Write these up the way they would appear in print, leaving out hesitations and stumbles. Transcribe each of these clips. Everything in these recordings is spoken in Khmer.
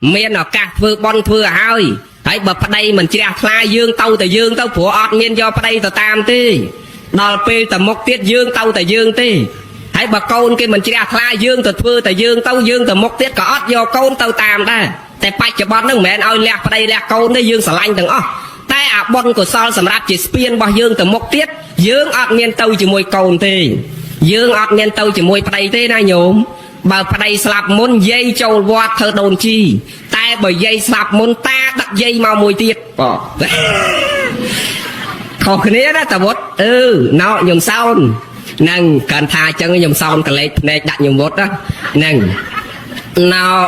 miền ở cả vừa bon vừa hơi hãy bật đây mình chia khai dương tàu từ dương tàu của ọt miền do đây từ tam ti đòi pe từ một tiết dương tàu từ dương ti hãy bật câu kia mình chia khai dương từ dương tàu dương từ một tiết có ọt do câu tàu tam đâyแต่ปัจจุบันนั่งแม่นเอาแลกไปได้แลกโกนได้ยืงสลายถึงอ๋อแต่อาบนกุศลสำหรับจิตเปลี่ยนบ่ยืงแต่มกเตี้ยยืงอดเมียนเตาจมวยโกนตียืงอดเมียนเตาจมวยไปได้นะโยมบ่ไปได้สลับมุนยัยโจววัดเธอโดนจีแต่บ่ยัยสลับมุนตาดักยัยมามวยเตี้ยป่ะขอคืนนี้นะแต่วัดเนาะโยมเศร้านั่งการทาจังโยมเศร้ากันเลยในดักโยมวัดนะนั่งเนาะ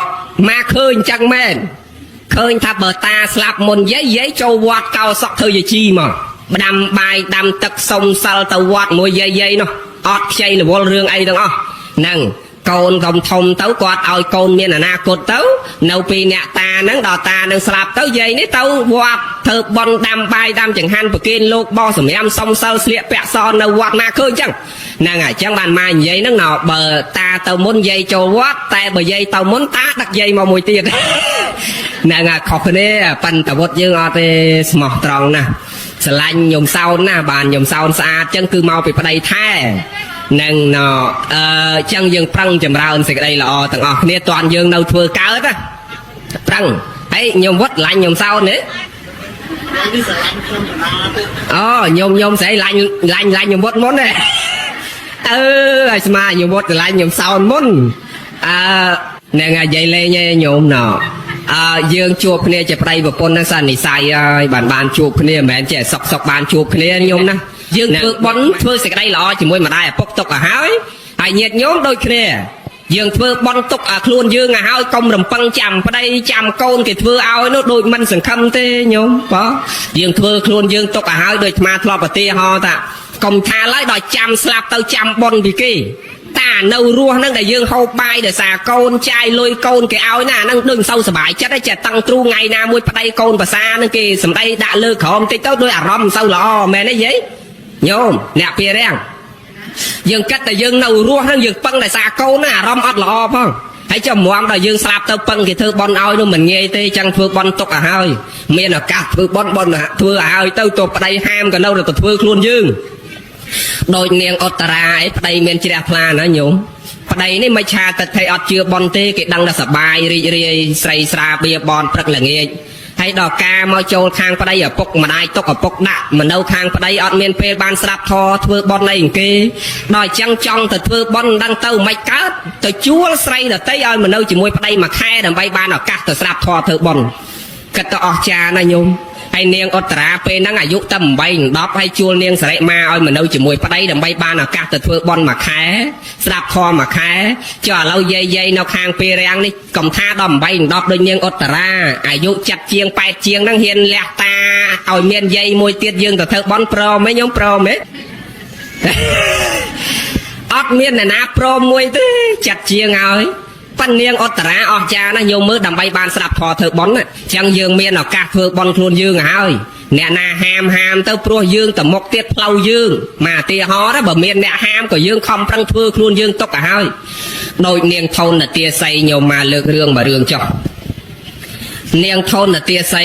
มาคืนจังแม่นคืนถ้าเปิดตาสลับมุนยัยยัยโจวัดเก่าสักเธอจะชีมาดำใบดำตักทรงสลตวัดมวยยัยยัยเนาะอดใจหรือว่าเรื่องไอ้ตั้งอ๋อนั่งโกนกำทมเต้ากอดเอาโกนเมียนนาโกดเต้าเนาปีเนี่ยตานั่งดอตานั่งสลับเต้ายัยนี่เต้าวัดเธอบอลดำใบดำจังหันปกินโลกบ่อสมัยทรงเสาเสียแปะซอนเนาวัดมาคืนจังนั่งไงจังบานมายัยนั่งหนอเบอตาเต้ามุนยัยโจวัดแต่เบอยัยเต้ามุนตาดักยัยมามวยเตี้ยนั่งไงขอบคุณเนี่ยปันตะวัดยังเอาแต่สมองตรองนะสลายยมเศร้าหน้าบานยมเศร้าสะอาดจังคือเมาไปประเดี๋ยวแท้นั่งเนาะจังยังปรังจำราวสิ่งใดละต่างออกเนี่ยตอนยังเราเถื่อเก้าอ่ะปรังไอ้ยมวัดลายยมเศร้าเนี่ยยมใส่ลายยมวัดม้วนเลยไอ้สมายมวัดลายยมเศร้าม้วนนั่งไงใจเล่ยยมเนาะdương chuột kiaจะไปแบบปนนั่งสันนี่ใส่บานchuột kiaแม่จะสอกบานchuột kiaโยมนะdươngฝึกบอลฝึกสิ่งใดหรอจะมวยมาได้ปกตกหายไอเงียดโยมโดยkia dươngฝึกบอลตกคลุนdươngหายกลมรำปังจำไปได้จำโกนกิดฝึกเอาโน้ตโดยมันสังคำเต้โยมปะdươngฝึกคลุนdươngตกหายโดยมาทลอปตีฮอตะกลมทาไล่ดอยจำสลับเต้าจำบอลดีกี้ตาเนารัวนั่งแต่ยืงเข้าไปเดี๋ยวสาโกนใจลอยโกนแกเอาหน้านั่งดึงเศร้าสบายจะได้จะตั้งตรูไงนามวยไปโกนภาษานั่งกีสมัยด่าเลือกของติดเต้าด้วยอารมณ์เศร้าหล่อแม่ได้ยัยโยมเนี่ยเพียแรงยืงกัดแต่ยืงเนารัวนั่งยืงปังแต่สาโกนหน้าอารมณ์อัดหล่อพ่อให้เจ้าหมวงแต่ยืงสลับเต้าปังกี่เธอบอลเอานู่นมันเงยเตะจังเพื่อบอลตกหายเมียนกัดเพื่อบอลนะเพื่อหายเต้าตัวไปห้ามกันเล่าแต่เพื่อคลุนยืงโดยเนียงอัตราไอ้ประเดี๋ยวเมียนจีราพลานะโยมประเดี๋ยวนี่ไม่ชาแต่ไทยอัดเชือบอลเตะกิดังสบายรีใส่สาเบียบอลปรักหลังเองให้ดอกกามาโจลทางประเดี๋ยวปกมาได้ตกกับปกด่ามันเอาทางประเดี๋ยวอัดเมียนเปย์บานสลับทอเทือบอลในอย่างกี้ดอยจังจองแต่เทือบอลดังเต้าไม่กัดแต่ชัวใส่แต่เตะเอามันเอาจีมวยประเดี๋ยวมาแค่แต่ใบบานออกกัดแต่สลับทอเทือบอลก็ต่อออกจานะโยมไอเนียงอัตราเป็นนั่งอายุตั้มใบดอกให้ชัวเนียงใส่มาเอาเหมือนเอาจมวยไปได้ดังใบบานอากาศแต่เทือบอลมาแค่สลับคอมาแค่จ่อเราเย่ๆเราคางเปรียงนี่กำท่าดอมใบดอกโดยเนียงอัตราอายุจัดเชียงไปเชียงนั่งเฮียนแหลกตาเอาเมียนเย่มวยเตี้ยยืงแต่เธอบอลโปรไม่ยอมโปรไหมอัดเมียนนะโปรมวยตี้จัดเชียงเอาปันเนียงอัตราออกจานะโยมมือดำใบบานสลับทอเธอบอลน่ะจังยืงเมียนออกกาเธอบอลคลุนยืงเอาเนี่ยนาหามเต้าปลัวยืงแต่มกเตี้ยเพลายืงมาเตี้ยฮอแล้วบ่เมียนเนี่ยหามก็ยืงคอมปรังเพื่อคลุนยืงตกเอาโดยเนียงทนน่ะเตี้ยใส่โยมมาเลือกเรื่องมาเรื่องจ่อเนียงทนน่ะเตี้ยใส่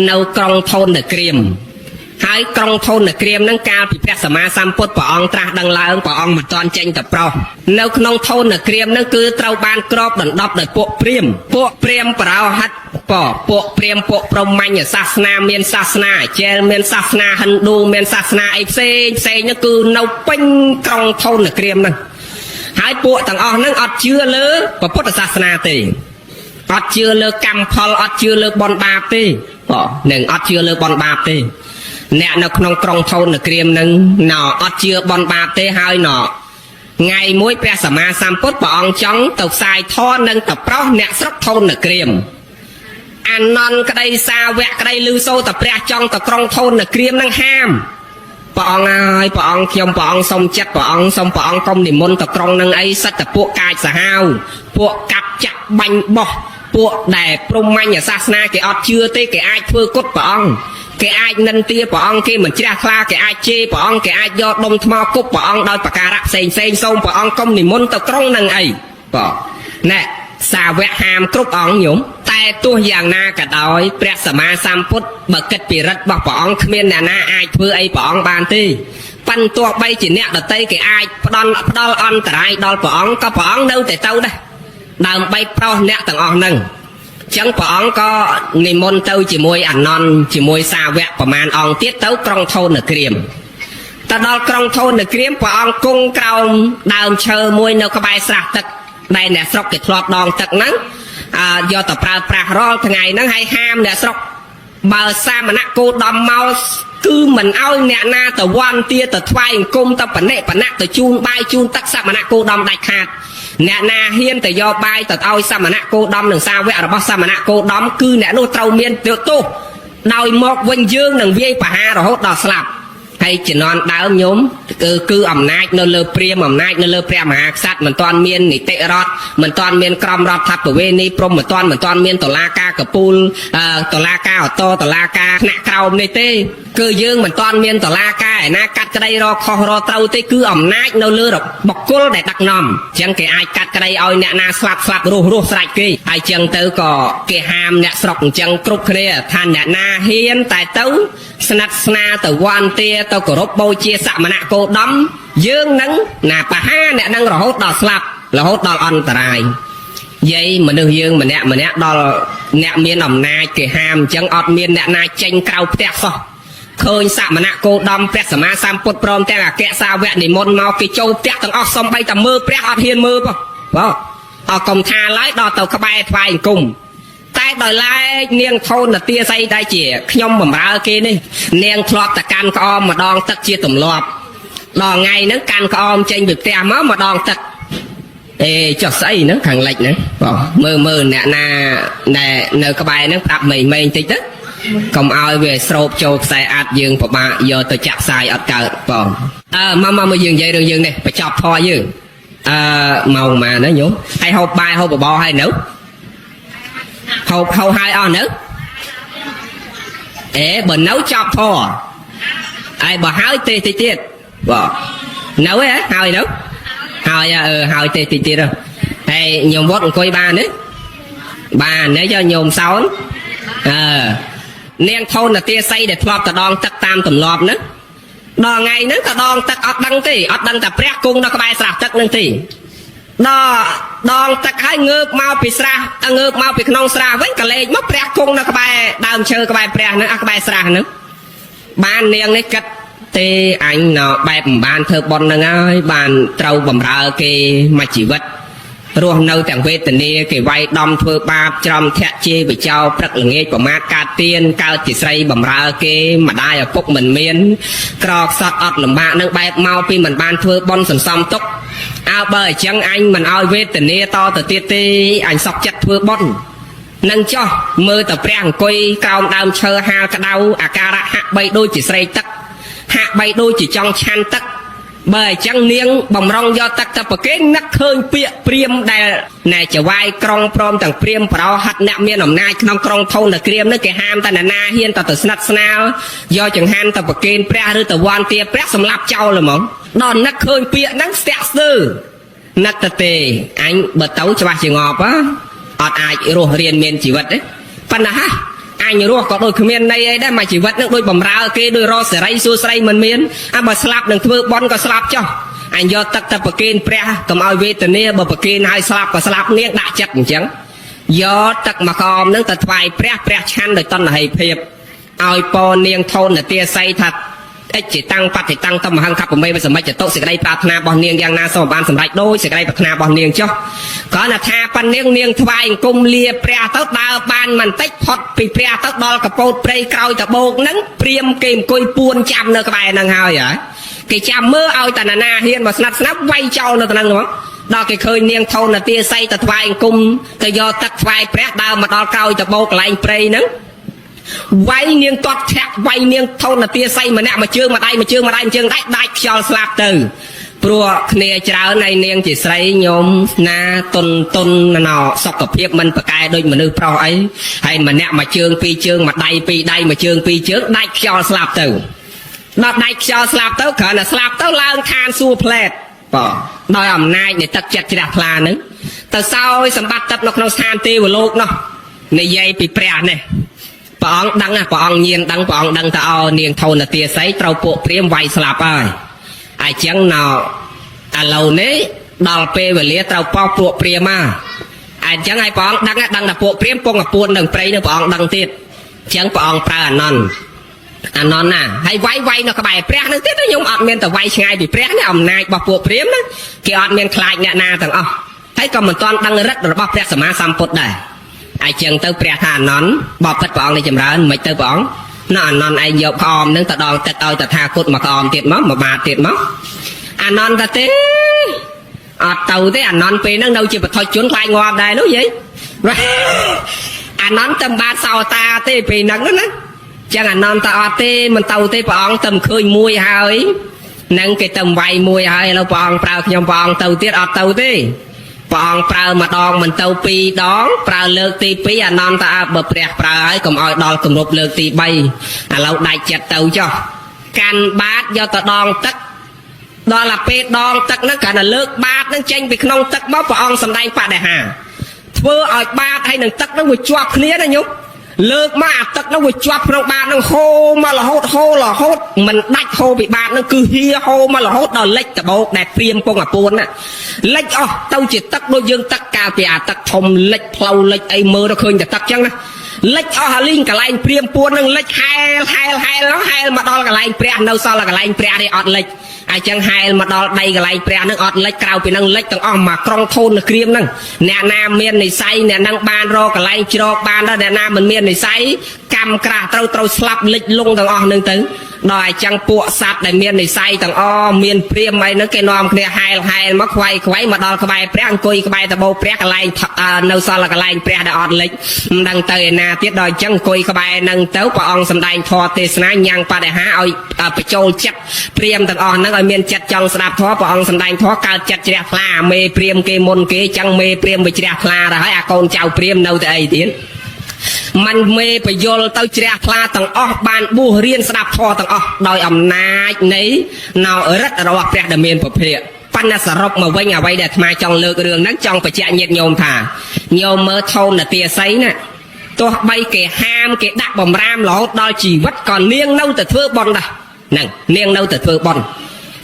เนากรองทนน่ะเกรียมให้กรองทนน่ะเกรียมนั่งกาผิดแพทย์สมาสัมพุทธปะองตราดังลาปะองมาตอนเจงแต่เปล่าเนากรองทนน่ะเกรียมนั่งคือเต้าบานกรอบดันดอบดันพวกเปรียมเปล่าฮัดพวกเปรียมพวกพรหมเนี่ยศาสนาเมียนศาสนาเจลเมียนศาสนาฮันดูเมียนศาสนาไอเซนั่นคือเนาเป็นกรองทนน่ะเกรียมนั่งให้พวกต่างออกนั่งอัดเชื่อเลยพระพุทธศาสนาตีอัดเชื่อเลยกรรมพลอัดเชื่อเลยบอลบาปตีหนึ่งอัดเชื่อเลยบอลบาปตีเนี่ยนักนองกรองทนน่ะเกรียมนั่งหน่ออัดเชื่อบอลบาปตีให้หน่อไงมวยแปรสมาสัมพุทธปองจ้องตกสายทอนั่งตะเปราะเนี่ยสักทนน่ะเกรียมอันนอนก็ได้ซาแวะก็ได้ลือโซตะแปรจ้องตะกรองทนน่ะเกรียมนั่งห้ามปองไอ้ปองเขียมปองสมจัดปองสมปองกรมนิมนต์ตะกรองนั่งไอ้สัตว์ตะพวกกายสหาวพวกกับจับบังบ่พวกแดดปรุงมันอย่าศาสนาแกอัดเชื่อเตะแกไอ้เพื่อกดปองแกไอ้นันเตี้ยปองแกเหมือนจ้าคลาแกไอ้เจปองแกไอ้ยอดดมทมกุบปองโดยประการะเซนส้มปองกรมนิมนต์ตะกรองนั่งไอ้ปอแน่ សាវកហាមគ្រប់អង្គញោមតែទោះយ៉ាងណាក៏ដោយព្រះសម្មាសម្ពុទ្ធបើគិតពីរិទ្ធរបស់ព្រះអង្គគ្មានអ្នកណាអាចធ្វើអីព្រះអង្គបានទេប៉ុន្តែទោះបីជាអ្នកដតីគេអាចផ្ដល់អន្តរាយដល់ព្រះអង្គក៏ព្រះអង្គនៅតែទៅដែរដើម្បីប្រោសអ្នកទាំងអស់ហ្នឹងចឹងព្រះអង្គក៏និមន្តទៅជាមួយអានន្តជាមួយសាវកប្រមាណអង្គទៀតទៅក្រុងធនក្រៀមទៅដល់ក្រុងធនក្រៀមព្រះអង្គគង់ក្រោមដើមឈើមួយនៅក្បែរស្រះទឹកដែលអ្នកស្រុកគេធ្លាប់ដងទឹកហ្នឹងយកទៅប្រើប្រាស់រាល់ថ្ងៃហ្នឹងហើយហាមអ្នកស្រុកបើសាមណៈគោដំមកគឺមិនអោយអ្នកណាទៅវ័នទាទៅថ្វាយអង្គមទៅបណិបណៈទៅជូនបាយជូនទឹកសាមណៈគោដំដាច់ខាតអ្នកណាហ៊ានទៅយកបាយទៅឲ្យសាមណៈគោដំនិងសាវករបស់សាមណៈគោដំគឺអ្នកនោះត្រូវមានទោសដោយមកវិញយើងនឹងវាយប្រហាររហូតដល់ស្លាប់ហើយជំនាន់ដើមញោមគឺអំណាចនៅលើព្រាហ្មណ៍អំណាចនៅលើព្រះមហាក្សត្រមិនទាន់មាននីតិរដ្ឋមិនទាន់មានក្រមរដ្ឋបវេណីព្រំមិនទាន់មានតុលាការកពូលតុលាការអតតុលាការថ្នាក់ក្រោមនេះទេគឺយើងមិនទាន់មានតុលាការឯណាកាត់ក្តីរកខុសរកត្រូវទេគឺអំណាចនៅលើបុគ្គលដែលដឹកនាំអញ្ចឹងគេអាចកាត់ក្តីឲ្យអ្នកណាស្លាប់រស់ស្រេចគេហើយអញ្ចឹងទៅក៏គេហាមអ្នកស្រុកអញ្ចឹងគ្រប់គ្នាថាអ្នកណាហ៊ានតែទៅស្និទ្ធស្នាលទៅវ័នទាទៅគោរពបូជាសមណៈគោដំយើងនឹងណាបហាអ្នកនឹងរហូតដល់ស្លាប់រហូតដល់អន្តរាយយាយមនុស្សយើងម្នាក់ដល់អ្នកមានអំណាចគេហាមអញ្ចឹងអត់មានអ្នកណាចេញក្រៅផ្ទះសោះឃើញសមណៈគោដំព្រះសម្មាសម្ពុទ្ធព្រមទាំងអគ្គសាវកនិមន្តមកគេចូលផ្ទះទាំងអស់សំបីតែមើលព្រះអត់ហ៊ានមើលបងអត់កុំថាឡើយដល់ទៅក្បែរថ្វាយអង្គមតែដោយឡែកនាងធនទាស័យតែជាខ្ញុំបម្រើគេនេះនាងធ្លាប់តែកាន់ក្អមម្ដងទឹកជាទម្លាប់ដល់ថ្ងៃហ្នឹងកាន់ក្អមចេញពីផ្ទះមកម្ដងទឹកចុះស្អីហ្នឹងខាងលិចហ្នឹងបងមើលអ្នកណាដែលនៅក្បែរហ្នឹងប្រាប់មេងតិចទៅកុំឲ្យវាស្រោបចូលខ្សែអាចយើងពិបាកយកទៅចាក់ផ្សាយអត់កើតបងមកយើងនិយាយរឿងយើងនេះបញ្ចប់ធរយើងម៉ោងម៉ានណាញោមហើយហូបបាយហូបបបរហើយនៅហូបហើយអស់នៅបើនៅចប់ធរហើយបើហើយទេតិចទៀតបងនៅហ៎ហើយនៅហើយទេតិចទៀតហើយញោមវត្តអង្គុយបានទេបានទេយកញោមសោននាងធនទាស័យដែលធ្លាប់តដងទឹកតាមទម្លាប់ហ្នឹងដល់ថ្ងៃហ្នឹងតដងទឹកអត់ដឹងទេអត់ដឹងតែព្រះគង់នៅក្បែរស្រះទឹកហ្នឹងទេដល់ដងទឹកហើយងើបមកពីស្រះងើបមកពីក្នុងស្រះវិញក៏លេចមកព្រះគង់នៅក្បែរដើមឈើក្បែរព្រះហ្នឹងក្បែរស្រះហ្នឹងបាននាងនេះគិតទេអញណបែបមិនបានធ្វើបុណ្យហ្នឹងហើយបានត្រូវបំរើគេមួយជីវិតរស់នៅទាំងវេទនាគេវាយដំធ្វើបាបច្រំធាក់ជេរបិចោព្រឹកល្ងាចប្រមាថកើតទៀនកើតជាស្រីបំរើគេម្ដាយឪពុកមិនមានក្រខ្សត់អត់លំបាកនឹងបែបមកពីមិនបានធ្វើបុណ្យសន្សំទុកបើអញ្ចឹងអញមិនឲ្យវេទនាតទៅទៀតទេអញសក់ចិត្តធ្វើបុណ្យនឹងចោះមើលតែព្រះអង្គុយក្រោមដើមឈើហាលក្តៅអាការៈហាក់បីដូចជាស្រេកទឹកហាក់បីដូចជាចង់ឆាន់ទឹកបើអញ្ចឹងនាងបំរុងយកទឹកទៅប្រគេននឹកឃើញពាក្យព្រាមដែលណែចវាយក្រុងព្រមទាំងព្រាមប្រោហិតអ្នកមានអំណាចក្នុងក្រុងធនក្រៀមនេះគេហាមតែណាហ៊ានទៅស្និទ្ធស្នាលយកចង្ហាន់ទៅប្រគេនព្រះឬទៅវ័នទាព្រះសម្លាប់ចោលហ្មងដល់នឹកឃើញពាក្យហ្នឹងស្ទាក់ស្ទើរនឹកទៅទេអញបើទៅច្បាស់ជាងាប់អត់អាចរស់រៀនមានជីវិតទេប៉ុន្តែអញរស់ក៏ដូចគ្មានន័យអីដែរមួយជីវិតនឹងដូចបំរើគេដូចរកសេរីសួស្រីមិនមានបើស្លាប់នឹងធ្វើបន់ក៏ស្លាប់ចុះអញយកទឹកទៅប្រគេនព្រះកុំឲ្យវេទនាបើប្រគេនឲ្យស្លាប់ក៏ស្លាប់នាងដាក់ចិត្តអញ្ចឹងយកទឹកមកកមនឹងទៅថ្វាយព្រះឆាន់ដោយតណ្ហិភាពឲ្យពរនាងធនទាស័យថាអិច្ចតាំងបតិតាំងតមហង្កបមេវិសមិច្ចតុសេចក្តីប្រាថ្នារបស់នាងយ៉ាងណាសូមបានសម្រេចដោយសេចក្តីប្រាថ្នារបស់នាងចុះគ្រាន់តែថាប៉ានាងថ្វាយអង្គមលាព្រះទៅដើរបានបន្តិចផុតពីព្រះទៅដល់កពតព្រៃក្រោយតបោកហ្នឹងព្រាមគេអង្គុយពួនចាំនៅក្បែរហ្នឹងហើយគេចាំមើលឲ្យតាណាហ៊ានមកស្និទ្ធស្នាប់វាយចោលនៅទៅហ្នឹងហ្មងដល់គេឃើញនាងធនទាស័យទៅថ្វាយអង្គមទៅយកទឹកថ្វាយព្រះដើរមកដល់ក្រោយតបោកកន្លែងព្រៃហ្នឹងវាយនាងទាត់ធាក់វាយនាងធនទាស័យម្នាក់មួយជើងមួយដៃមួយជើងដាច់ខ្យល់ស្លាប់ទៅព្រោះគ្នាច្រើនហើយនាងជាស្រីញោមណាតុនណោសុខភាពមិនប្រកែដូចមនុស្សប្រុសអីហើយម្នាក់មួយជើងពីរជើងមួយដៃពីរដៃមួយជើងពីរជើងដាច់ខ្យល់ស្លាប់ទៅដល់ដាច់ខ្យល់ស្លាប់ទៅគ្រាន់តែស្លាប់ទៅឡើងឋានសួគ៌ផ្លែតដោយអំណាចនៃទឹកចិត្តជ្រះថ្លាហ្នឹង តើសោយសម្បត្តិទឹកនៅក្នុងស្ថានទេវលោកនោះនិយាយពីព្រះនេះព្រះអង្គដឹងព្រះអង្គញៀនដឹងព្រះអង្គដឹងតើអោនាងធនទាស័យត្រូវពួកព្រាហ្មណ៍វាយស្លាប់ហើយអញ្ចឹងណោឥឡូវនេះដល់ពេលវេលាត្រូវបោះពួកព្រាហ្មណ៍មកអញ្ចឹងឲ្យព្រះអង្គដឹងតែពួកព្រាហ្មណ៍ពងពួននឹងព្រៃនឹងព្រះអង្គដឹងទៀតអញ្ចឹងព្រះអង្គប្រើអានន្តណាហើយវាយនៅក្បែរព្រះនឹងទៀតខ្ញុំអត់មានទៅវាយឆ្ងាយពីព្រះនេះអំណាចរបស់ពួកព្រាហ្មណ៍ណាគេអត់មានខ្លាចអ្នកណាទាំងអស់ហើយក៏មិនទាន់ដឹងរិទ្ធរបស់ព្រះសម្មាសម្ពុទ្ធដែរអញ្ចឹងទៅព្រះថាអានន្តបបិទ្ធព្រះអង្គនេះចម្រើនមិនទៅព្រះអង្គណ៎អានន្តឯងយកក្អមនឹងទៅដងទឹកឲ្យតថាគតមកក្អមទៀតមកមួយបាតទៀតមកអានន្តទេអត់ទៅទេអានន្តពេលហ្នឹងនៅជាបឋិជនខ្លាចងាប់ដែរនោះយាយអានន្តតែបានសោតាទេពេលហ្នឹងណាចឹងអានន្តតែអត់ទេមិនទៅទេព្រះអង្គតែឃើញមួយហើយនឹងគេទៅវាយមួយហើយឥឡូវព្រះអង្គប្រើខ្ញុំព្រះអង្គទៅទៀតអត់ទៅទេព្រះអង្គប្រើម្ដងមិនទៅពីរដងប្រើលើកទី2អានន្តតែបើព្រះប្រើហើយកុំឲ្យដល់គម្រប់លើកទី3ឥឡូវដាច់ចិត្តទៅចុះកាន់បាតយកទៅដងទឹកដល់តែពេលដងទឹកហ្នឹងគ្រាន់តែលើកបាតហ្នឹងចេញពីក្នុងទឹកមកព្រះអង្គសម្ដែងបដិហាធ្វើឲ្យបាតហើយនឹងទឹកហ្នឹងវាជាប់គ្នាណាញោមលើកមកអាទឹកហ្នឹងវាជាប់ក្នុងបាតហ្នឹងហូរមករហូតមិនដាច់ហូរពីបាតហ្នឹងគឺហៀហូរមករហូតដល់លិចដបោកដែលព្រាមពងអាពួនណាលិចអស់ទៅជាទឹកដូចយើងទឹកកាលពីអាទឹកធំលិចផ្លូវលិចអីមើលទៅឃើញតែទឹកចឹងណាលិចអស់អាលីងកន្លែងព្រាមពួនហ្នឹងលិចហែលមកដល់កន្លែងព្រះនៅសល់កន្លែងព្រះនេះអត់លិចអញ្ចឹងហែលមកដល់ដីកន្លែងព្រះហ្នឹងអត់លិចក្រៅពីហ្នឹងលិចទាំងអស់មកក្រុងធូននៅក្រៀមហ្នឹងអ្នកណាមាននិស័យអ្នកហ្នឹងបានរកកន្លែងជ្រកបានដែរអ្នកណាមិនមាននិស័យកម្មក្រាស់ត្រូវស្លាប់លិចលងទាំងអស់ហ្នឹងទៅដល់អញ្ចឹងពួកសត្វដែលមាននិស័យទាំងអស់មានព្រាមអីហ្នឹងគេនាំគ្នាហែលមកខ្វាយមកដល់ក្បែរព្រះអង្គុយក្បែរតបោព្រះកន្លែងនៅសល់កន្លែងព្រះដែលអត់លិចមិនដឹងទៅឯណាទៀតដល់អញ្ចឹងអង្គុយក្បែរហ្នឹងទៅព្រះអង្គសម្ដែងធម៌ទេសនាញ៉ាំងបដិហាឲ្យបញ្ចូលចិត្តព្រាមទាំងអស់ហ្នឹងឲ្យមានចិត្តចង់ស្ដាប់ធម៌ព្រះអង្គសម្ដែងធម៌កើតចិត្តជ្រះថ្លាមេព្រាមគេមុនគេអញ្ចឹងមេព្រាមវាជ្រះថ្លាទៅហើយអាកូនចៅព្រាមនៅតែអីទៀតมันមេបយលទៅជ្រះថ្លាទាំងអស់បានបួសរៀនស្ដាប់ធម៌ទាំងអស់ដោយអំណាចនៃណោរិទ្ធរបស់ព្រះដែលមានពភៈបណ្ណសរុបមកវិញអ្វីដែលអាត្មាចង់លើករឿងហ្នឹងចង់បញ្ជាក់ញាតិញោមថាញោមមើលធនទាស័យណាទោះបីគេហាមគេដាក់បំរាមរហូតដល់ជីវិតក៏នាងនៅតែធ្វើបន់ដែរហ្នឹងនាងនៅតែធ្វើបន់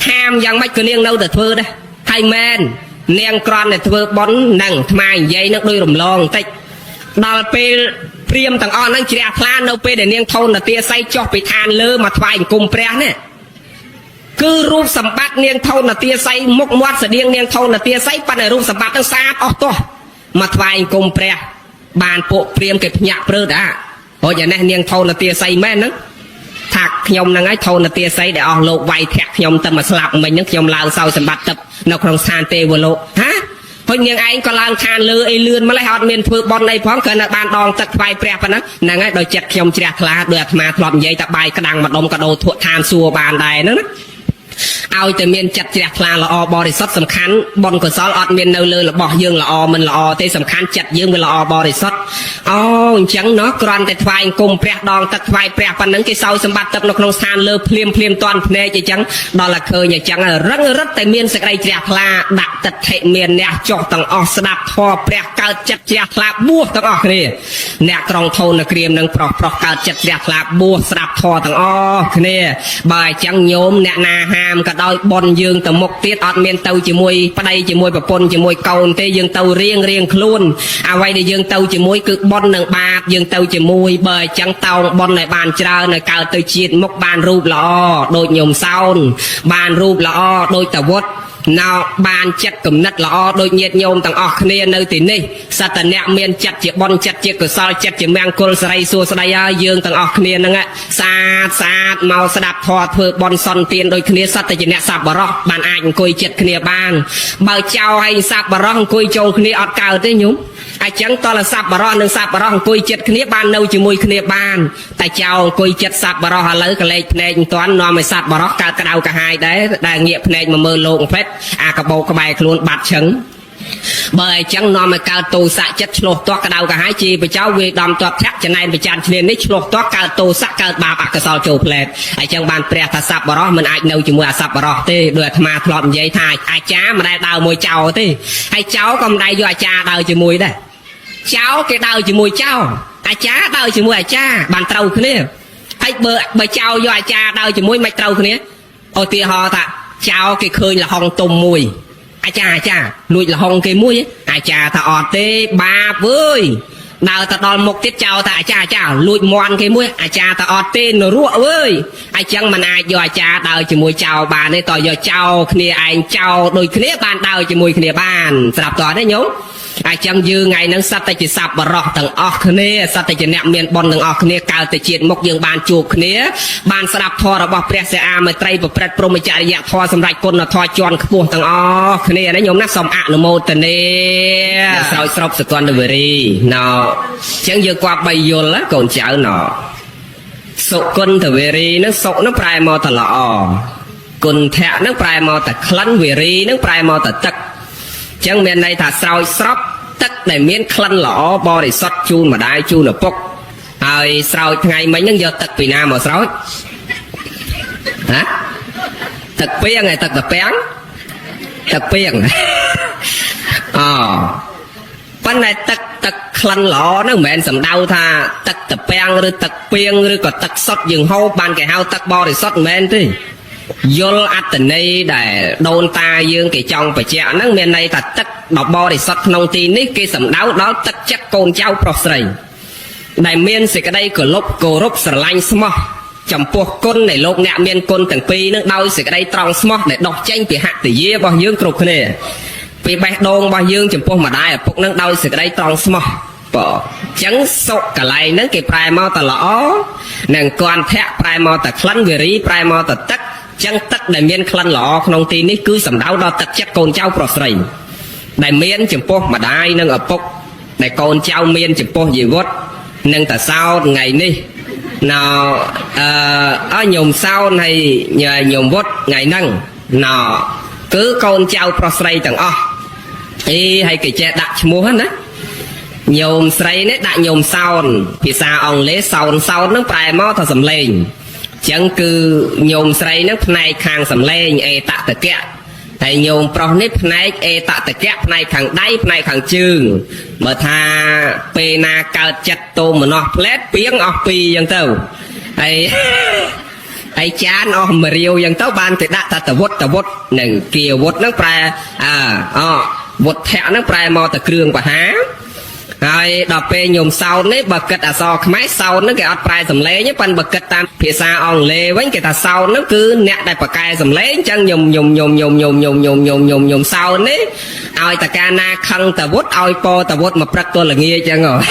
ហាមយ៉ាងម៉េចក៏នាងនៅតែធ្វើដែរហើយមែននាងក្រន់តែធ្វើបន់ហ្នឹងអាត្មានិយាយនឹងដូចរំលងបន្តិចដល់ពេលព្រាមទាំងអស់ហ្នឹងជ្រះថ្លានៅពេលដែលនាងធនទាស័យចុះពីឋានលើមកថ្វាយអង្គមព្រះនេះគឺរូបសម្បត្តិនាងធនទាស័យមុខមាត់ស្តៀងនាងធនទាស័យប៉ុន្តែរូបសម្បត្តិហ្នឹងស្អាតអស់ទោះមកថ្វាយអង្គមព្រះបានពួកព្រាមគេភ្ញាក់ព្រឺតាហូចនេះនាងធនទាស័យមែនហ្នឹងថាខ្ញុំហ្នឹងហើយធនទាស័យដែលអស់លោកវាយធាក់ខ្ញុំទៅមកស្លាប់មិញហ្នឹងខ្ញុំឡើងសោយសម្បត្តិទឹកនៅក្នុងស្ថានទេវលោកហាហុញនាងឯងក៏ឡើងឋានលើអីលឿនម្លេះអត់មានធ្វើបន់អីផងគ្រាន់តែបានដងទឹកថ្វាយព្រះប៉ុណ្ណឹងហ្នឹងហើយដោយចិត្តខ្ញុំជ្រះថ្លាដោយអាត្មាធ្លាប់និយាយថាបាយក្តាំងម្ដុំកដោធក់ឋានសួរបានដែរហ្នឹងណាឲ្យតែមានចិត្តជ្រះថ្លាល្អបរិសុទ្ធសំខាន់បុណ្យកុសលអត់មាននៅលើរបស់យើងល្អមិនល្អទេសំខាន់ចិត្តយើងវាល្អបរិសុទ្ធអូអញ្ចឹងណោះគ្រាន់តែថ្វាយអង្គមព្រះដងទឹកថ្វាយព្រះប៉ុណ្ណឹងគេសោយសម្បត្តិទឹកនៅក្នុងស្ថានលើភ្លាមតាន់ភ្នែកអញ្ចឹងដល់តែឃើញអញ្ចឹងរឹងរិតតែមានសេចក្តីជ្រះថ្លាដាក់ទឹកធិមានអ្នកចុះទាំងអស់ស្ដាប់ធម៌ព្រះកើតចិត្តជ្រះថ្លាបួសទាំងអស់គ្នាអ្នកក្រុងធនក្រៀមនឹងប្រុសកើតចិត្តជ្រះថ្លាបួសស្ដាប់ធម៌ទាំងអស់គ្នាបើអញ្ចឹងញោមអ្នកណាហាមក៏ដោយបនយើងទៅមុខទៀតអត់មានទៅជាមួយប្តីជាមួយប្រពន្ធជាមួយកូនទេយើងទៅរៀងខ្លួនអ្វីដែលយើងទៅជាមួយគឺបននឹងបាបយើងទៅជាមួយបើអញ្ចឹងតោងបនឲ្យបានច្រើននៅកើតទៅជាតិមុខបានរូបល្អដូចញោមសោនបានរូបល្អដូចតាវុឌ្ឍណៅបានចិត្តគំនិតល្អដូចញាតិញោមទាំងអស់គ្នានៅទីនេះសត្វតអ្នកមានចិត្តជាបនចិត្តជាកុសលចិត្តជាមង្គលសិរីសួស្តីហើយយើងទាំងអស់គ្នាហ្នឹងសាទមកស្ដាប់ធម៌ធ្វើបនសន្តានដូចគ្នាសត្វតែជាអ្នកសប្បុរសបានអាចអង្គុយចិត្តគ្នាបានបើចោលឲ្យសប្បុរសអង្គុយចូលគ្នាអត់កើតទេញោមអញ្ចឹងតលសប្បុរសនិងសប្បុរសអង្គុយចិត្តគ្នាបាននៅជាមួយគ្នាបានតែចោលអង្គុយចិត្តសប្បុរសឥឡូវកលេចភ្នែកមិនទាន់នាំឲ្យសប្បុរសកើតក្តៅក្រហាយដែរដែលងាកភ្នែកមកមើលលោកពេទ្យអាកបោកក្បែរខ្លួនបាត់ឈឹង bởi chẳng nó mà cao tu xạ chất lột toát cái đầu cả hai chi bởi cháu vì đom toát thác cho nên bởi chăn nên nít lột toát cao tu xạ cao bà bạc cái sao chụp lẹt ai chẳng bàn pre thà sập bà đó mình ai nâu chỉ mua sập bà đó tê đuổi mà thọm dây thai ai chá mà đây đào mùi cháu tê ai cháu còn đây do ai cha đào chỉ mùi đây cháu cái đào chỉ mùi cháu ai chá đào chỉ mùi ai cha bàn trâu cái này ai bờ cháu do ai cha đào chỉ mùi mạch trâu cái này ô tia ho ta cháu cái khơi là hong tôm mùi ai cha nuôi là hong cái muối ai cha ta ọt tê ba với đào ta đòn một tiết chào ta cha nuôi moan cái muối ai cha ta ọt tê nó ruộng với ai chẳng mà ai do cha đào chỉ mùi chào bà này tỏi do chào kia anh chào đôi kia ban đào chỉ mùi kia ban sạp tỏi đấy nhúng ai chẳng dư ngày nắng sắp tay chỉ sạp bà rọ tầng ọc kia sắp tay chỉ nẹm miền bòn tầng ọc kia cao tay chuyện mốc dương ban chuột kia ban sạp thò là bọc pre xe a mà tây bọc pre pro mà chạy dạ thò xâm rạch con là thò tròn buông tầng ọc kia đấy nhúng nát xong ạ nó mô tần nè sau sọc sự toàn đời đi nào chẳng dư qua bay vô lá còn chảo nọ sọc con từ về đi nó sọc nó prai mò tờ lọ con thẹ nó prai mò tờ khăn về đi nó prai mò tờ tắc chẳng bên đây thà sau sọc tất để miếng khăn lọ bo để sót chun mà đai chun ở bốc rồi sau ngày mấy những giờ tật vì nào mà sáu hả tật pieng này tật péng tật pieng bên này tật khăn lọ nó mẹn sầm đau tha tật péng rồi tật pieng rồi còn tật sót dừng hô ban cái hao tật bo để sót mẹn thế vô ắt tình này để đôn ta dương cái trong phải chẹo nắng miền này thật tất đọc bo để sót nông tin ní cái sầm đáo đó tất chắc con cháu prosray đại miền sẽ cái đây cửa lốp cổ rốp sờ lanh smart chồng buộc con này lốp nẹm miền con từng pi nước đau sẽ cái đây trong smart để đọc tranh bị hạ tỷ dê bao dương cục này vì bạch đôn bao dương chồng buộc mà đai buộc nước đau sẽ cái đây trong smart bỏ trắng sọc cả lại nắng cái primal tờ lõ nàng con thẹn primal tờ khăn về rí primal tờ tất chẳng tất đại miền khăn lọ không tin ní cứ sầm đau đó tất chắc con cháu prosray đại miền chừng po mà đai nâng ở bốc đại con cháu miền chừng po gì vót nâng tại sao ngày ní nào ở nhom sao này nhờ nhom vót ngày nâng nào cứ con cháu prosray tầng ý hay cái che đặt mua hết á nhom sray nét đại nhom sao thì sao ông lấy sau nó phải mót thằng sầm lên chẳng cứ nhôm sấy nó này khang sầm lên e tạ tật kẹt thầy nhôm pro nếp này e tạ tật kẹt này khang đáy này khang chừng mà tha pe na cao chặt tô mà nó plét piếng off pi dân tàu thầy chán off mà riêu dân tàu ban thì đã tật vót nâng kia vót nó phải vót thẹn nó phải mò tật kương và há rồi đọc về nhôm sau nấy bậc cật so máy sau nó cái ọt prai sầm lé nhé pan bậc cật tam phía xa on lê với cái ta sau nó cứ nẹt đại bậc cài sầm lé chân nhôm sau nấy ao ta cana khăng ta vút ao po ta vút mà prắc tôi là nghe chân rồi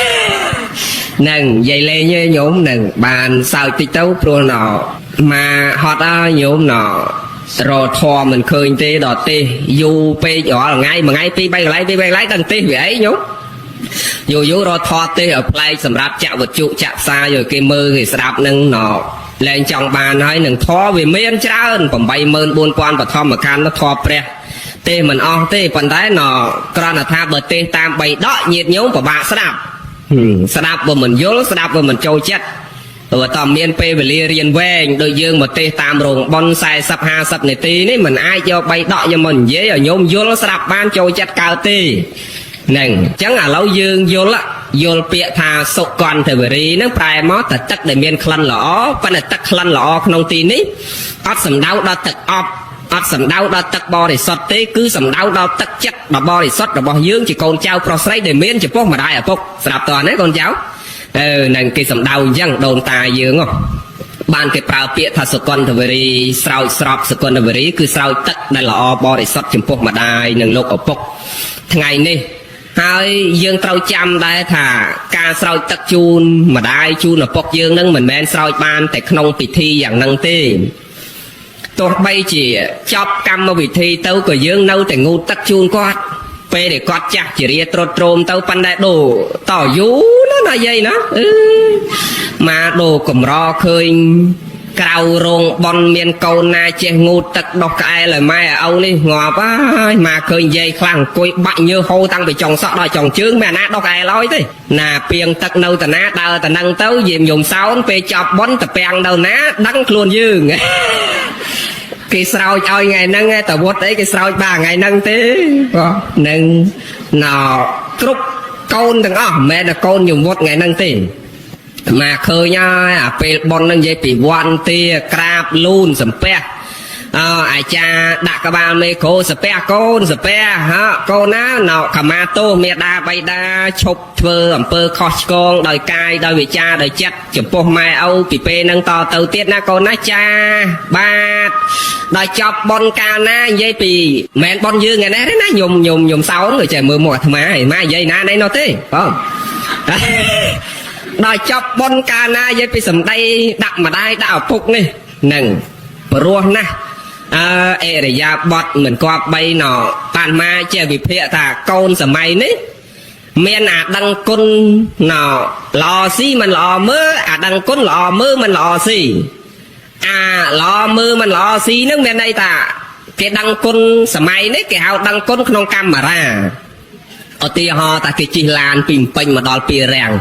nâng dây lê như nhôm nâng bàn sao tít tấu pro nọ mà họ ta nhôm nọ rồi thò mình khơi tê đọt tê du pe nhỏ là ngay mà ngay pi bay lái đằng tê vậy ấy nhóc dù rồi thọ tê ở play sầm rạp chạm vật trụ chạm xa rồi cái mơ thì sạp nâng nọ lên trong bàn nói nâng thọ về miên trơn còn bay mơn buôn quan và thọ mà can nó thọ pre tê mình tê phần đấy nọ con là tha bờ tê tam bay đó nhiệt nhúng của bạn sạp và mình vô sạp và mình trôi chết rồi tầm miên pe về lia riêng về đôi dương mà tê tam rồng bon sai sập ha sập này tí đấy mình ai cho bay đọ cho mình dễ ở nhôm vô sạp ban trôi chết cao tê nâng chẳng là lâu dương vô bịa thà sọc còn thì bởi nó phải mót tật tắc để miền khăn lõ và là tắc khăn lõ không tin ý ót sầm đau đó tật ót sầm đau đó tật bò để sọt tế cứ sầm đau đó tật chất đó bò để sọt đó bò dương chỉ con cháu prosray để miền chỉ bốc mà đại ở bốc sạp toàn đấy con cháu nâng cái sầm đau dân đồn tài dương không ban cái prao bịa thà sọc còn thì bởi sao sọp sọc còn thì bởi cứ sao tật đây là bò để sọt chỉ bốc mà đại nâng lục ở bốc ngày này hai dương trâu chăm đây thà ca soi tắc chun mà đai chun là bọc dương nâng mình men soi ban tại không bị thi dạng nâng tê tôi bay chỉ chọc cam mà bị thi tâu của dương nâu tại ngu tắc chun quát pe để quát chặt chỉ ria trôm tâu pan đại đồ tỏ vú nó là dây nó mà đồ cầm ro khơi Cầu rồng bon miền cầu na che ngô tật đọc cái lời mai ở âu đi ngọt á mà khơi dây khlang cùi bạnh như hô tăng bị tròn sọt đòi tròn chướng mẹ nát đọc cái lối thế nà pieng tật nâu tà ná đào tà nâng tấu dìm dùng sáu pe chọc bón tà peng đầu ná đắng luôn dương cái sao cho ngày nâng tà vốt đấy cái sao 3 ngày nâng thế nâng nào trúc côn từng mẹ là côn dùng vốt ngày nâng tiền mà khơi nha pe bon nâng dây bị quan tia crab luôn sầm pe ai cha đặt các bạn mê cô spe côn spe ha côn á nọ cà tô mẹ đa bay đa chụp thơ ẩm pơ khó con đòi cai đòi vị cha đòi chết chụp po mai âu bị pe nâng to đầu tiết na côn á cha ba đòi chọc bon ca na dây bị mẹ bon dư ngày nay đấy na nhùng 6 người trẻ 11 tháng mai dây na đấy nó thế không đòi chọc bon ca na dây bị sầm đây đặt mà đai đạo phục nè nừng bro na ê để ra bọt mình qua bay nọ bàn ma chơi bị phệ thà côn sầm mày nấy miền đăng côn nọ lò xi mình lò mơ đăng côn lò mơ mình lò xi lò mơ mình lò xi nước miền đây ta cái đăng côn sầm mày nấy cái hào đăng côn không cam mà ra ở tia ho ta cái chi lan pin pin mà đòi pì rèn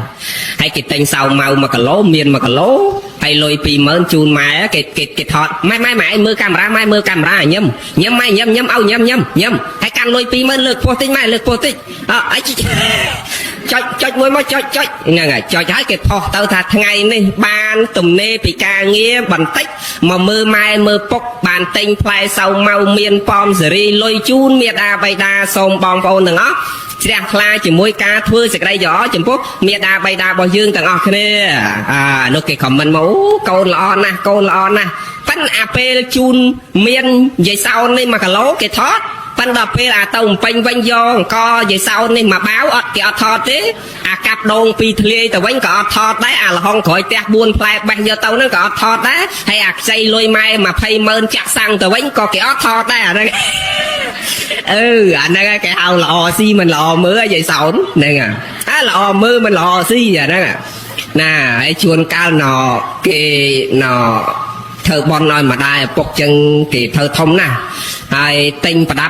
hay cái tên sau màu mà cả lố miền mà cả lố hay lôi pì mơn chun mai cái thọt mai mưa camera nhâm mai nhâm ao nhâm hay can lôi pì mơn lực po tích ấy cho môi mà cho nè cho trái cái thọt tao thật ngày này ban tùm nê bị ca nghĩa bằng tích mà mưa mai mưa bốc bàn tinh play sau màu miền pom seri lôi chun miệt bay đa sông bom phôn đừng ó sẽ khai chỉ môi ca thưa sẽ đây gió chừng phút miệt đa bay đa bao dương tầng ọt nè nó cái comment mẫu câu lọ nè phân ap chun miền vậy sau nên mà cả lố cái thót phân đập là tông panh vanh do co vậy sau nên mà báo cái thọt thế cặp đồn pi thề tao vẫn có thọt đấy là không khỏi tẹt buôn play bây giờ tao nó có thọt đấy hay xây lôi mai mà phay mơn chặt sang tao vẫn có cái thọt đấy anh đây cái hào lò xi mình lò mưa vậy sao nè lò mưa mình lò xi vậy đó nè ai chuồn cao nọ cái nọ thơ bon nói mà đai bọc chân cái thơ thông nè ai tinh bà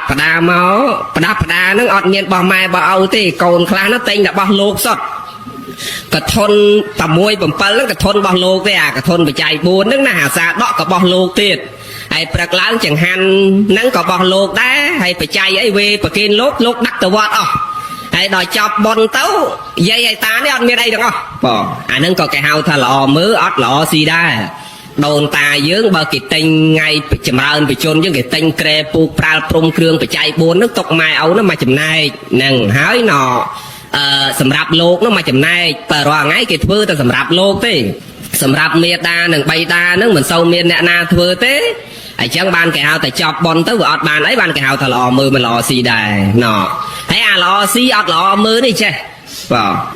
đá nó ọt nhiên bỏ mai bỏ âu thì còn khá nó tinh đã bỏ lột sọt cả thôn tầm môi bầm pal cả thôn bỏ lột thế cả thôn bị chạy buồn nước nà xa đó cả bỏ lột tiền hay bạc láng chẳng hạn nắng có bỏ lột đá hay phải chạy ấy về phải kiên lốt đắc tờ vọt hay đòi chọc bon tấu dây hay ta đấy ọt nghe đây được không bỏ nâng có cái hào thà lò mớ ọt lò xì đa đồn ta dướng bờ cái tinh ngay chầm ơn bị chôn với cái tinh kre pu pral prom krương bị chạy buồn nước tộc mai ấu nó mà chầm này nằng hái nọ sầm rạp lột nó mà chầm này tờ roa ngay cái thưa ta sầm rạp lột thế sầm rạp miệt ta nằng bay ta nước mình sâu miệt nè na thưa thế ai chẳng ban cái hào ta chọc bon tới vợ bàn ấy ban cái hào ta lò mưa mình lò xì đài nọ thấy lò xì ọt lò mưa đi che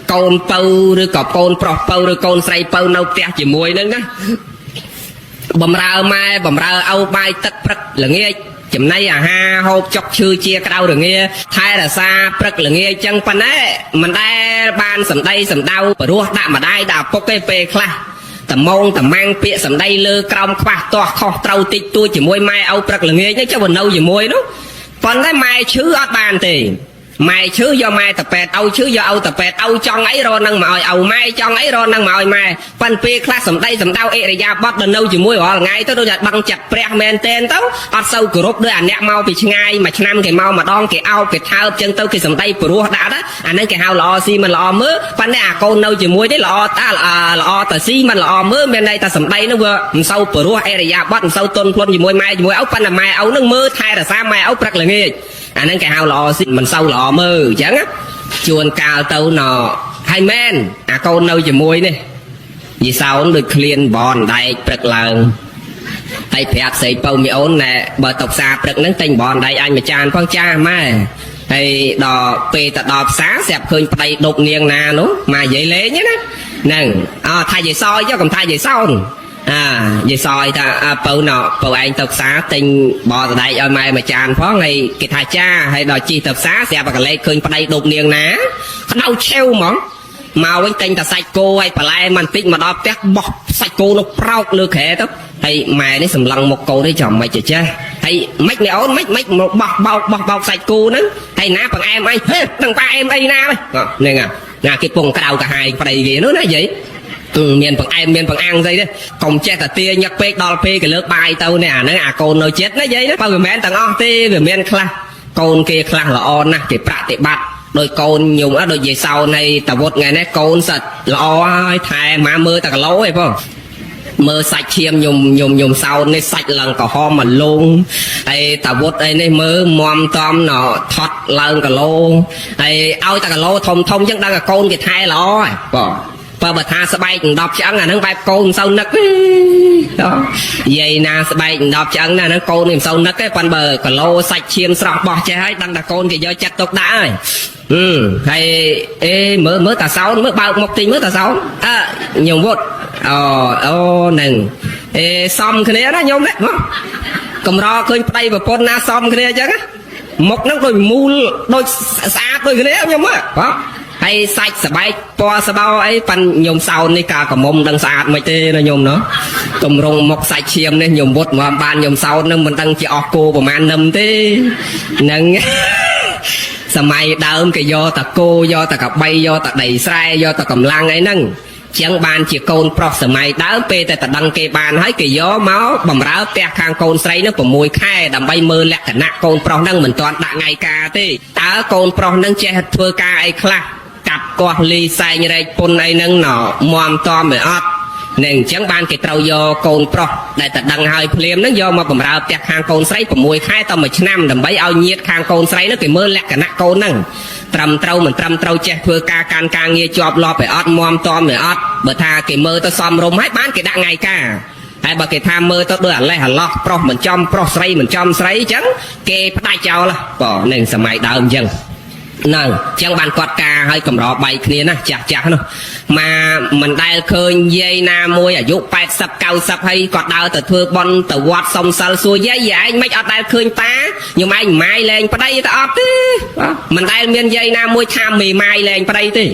con pâu rồi cọp con pro pâu rồi con say pâu nâu tẹt chỉ mùi nữa bầm rau mai bầm rau âu bay tất prắc là nghe chấm nay ha hộp chọc chư chia cao được nghe thay là xa prắc là nghe chân pan ấy mình đây ban sầm đau và rùa đạm mà đây đào bốc cây pe kha tầm mông tầm mang pịa sầm đây lơ còng khoa to kho trâu tịch tôi chỉ môi mai âu prắc là nghe nhá cho mình nâu gì môi đó còn cái mai chứ ở bàn thì mai chứ do mai tập pet âu chứ do âu tập pet âu trong ấy rồi năng mỏi âu mai trong ấy rồi năng mỏi mai pan pe class sầm đây sầm đau ê để ra bắt đần đâu chỉ mũi họ ngay tôi đặt băng chặt pre men tên tấu bắt sâu group đưa anh mau bị ngay mà năm cái mau mà đong cái ao cái thao chân tao cái sầm đây pro đã đó anh ấy cái hao lò xi mình lò mớ pan này con đâu chỉ mũi đấy lò ta lò tờ xi mình lò mớ bên đây ta sầm đây nó vừa sâu pro ê để ra bắt sâu tôn luôn chỉ mũi mai mũi áo pan là mai áo nó mơ thay là sao mai áo prắc là nghe anh ấy cái hao lò xi mình sâu lò mơ chẳng á chuồn cào tàu nọ hai men con đâu chỉ môi nè vì sao nó được liền bòn đây bật lần tay phẹt xây bầu mi ôn nè bờ tộc xa bật nắng tinh bòn đây anh mà tràn con cha mai hay đò về ta đò xá xẹp khơi tay đột nghiêng nà nó mà vậy lẽ nhé nè thay về soi chứ còn thay về sau về soi ta bầu nọ bầu anh tộc xá tinh bò từ đây ở mai mà tràn phó ngày cái thà cha hay đòi chi tộc xá xẹp và lấy khơi tay đột nghiêng ná đâu treo mỏng mau với kênh ta sạch cô hay bà lai màn tích mà đó tét bọc sạch cô nó próc lừa khẽ đó hay mày đấy sầm lăng một câu đấy chồng mày chả cha hay mách mày ốn mách một bọc sạch cô nữa hay ná bằng em ấy thằng ba em ấy na này nè cái bùng cái đầu cả hai phải đầy ghế nữa này vậy miền bằng em miền bằng ăn dây đấy còn che cả tia nhắc pe đo pe cái lớp bài tao nè nó con nó chết nó vậy đó bao người mẹ thằng on tia người miền khla con kia khla là on nè cái bạ cái bạt đôi con dùng á đôi về sau này tao vót ngày nay con sạch là oi thề mà mưa tao cả lố hay không mơ sạch chiêm nhung sau này sạch lần cả ho mà luôn ai tao vót ai này mơ mom tom nọ thoát lần cả lô ai ao tao cả lô thông chắc đang là con cái thai là oi và bật ha bay đọc chẳng là nó bay con sau nấc đó vậy na bay đọc chẳng là nó con niềm sau nấc cái quan bờ còn lô sạch chiêm sọc bỏ trái đang là con thì do chặt tóc đã hay mới tà sáu mới bao một tí mới tà sáu nhiều vốt nừng xong cái này đó nhôm đấy cầm ro khơi tay và con na xong cái này chứ một nó đôi mu đôi xa đôi cái này nhôm á hay sạch sờ bay po sờ bao ấy pan nhôm sau này cả mông đang sạch mấy tê nó nhôm nó cầm rong một sạch chiêm nên nhôm vốt mà ban nhôm sau nó mình đang chỉ cô của man nằm tê nângสมัยเดิมก็ยอตะโกยอตะกับใบยอตะđầy saiยอตะกับลังไอ้นั่งเชียงบานchỉ côn pro สมัยเดิมเปแต่ตะดังเกบานให้ก็ยอเมาบ่มร้าวแปะคางโกนใส่นั่งประมวยแค่ดำใบมือแหลกขณะโกนpro นั่งเหมือนตอนด่าไงกาที่ตาโกน pro นั่งเจหัดเพื่อกาไอ้คลากับกอลีใส่ในปนไอ้นั่งหน่อมอมตอมเหมือนอดหนึ่งเชียงบานก็เตาโยโกน pro ได้แต่ดังให้เพลียมนั่งโยมาบ่มร้าวแปะคางโกนใส่ประมวยแค่ต้องมาชนะดำใบเอาเงียดคางโกนใส่นั่งก็มือแหลกขณะโกนนั่งตรำเต้าเหมือนตรำเต้าเจ้าเพื่อการเงียจอบรอไปอดมอมตอมเหมือนอดเบอร์ทาเกมือตัวซ้อมรมให้บ้านเกดังไงกาไอ้เบอร์เกทามือตัวเดือดเลยหันล็อกโปรเหมือนจอมโปรใส่เหมือนจอมใส่จังเกพได้เจ้าละป่อหนึ่งสมัยเดิมจังนั่งจังบานกอดกาให้กำรอใบเคลียนะจักเนาะมามันได้เคยเยนามวยอายุ80-90ให้กอดดาวแต่เธอบอลแต่วัดสมสัลสัวใหญ่ไม่อดได้เคยตาอยู่ไม่แรงไปได้แต่อดตีมันได้เมียนเยนามวยทำไม่แรงไปได้ตี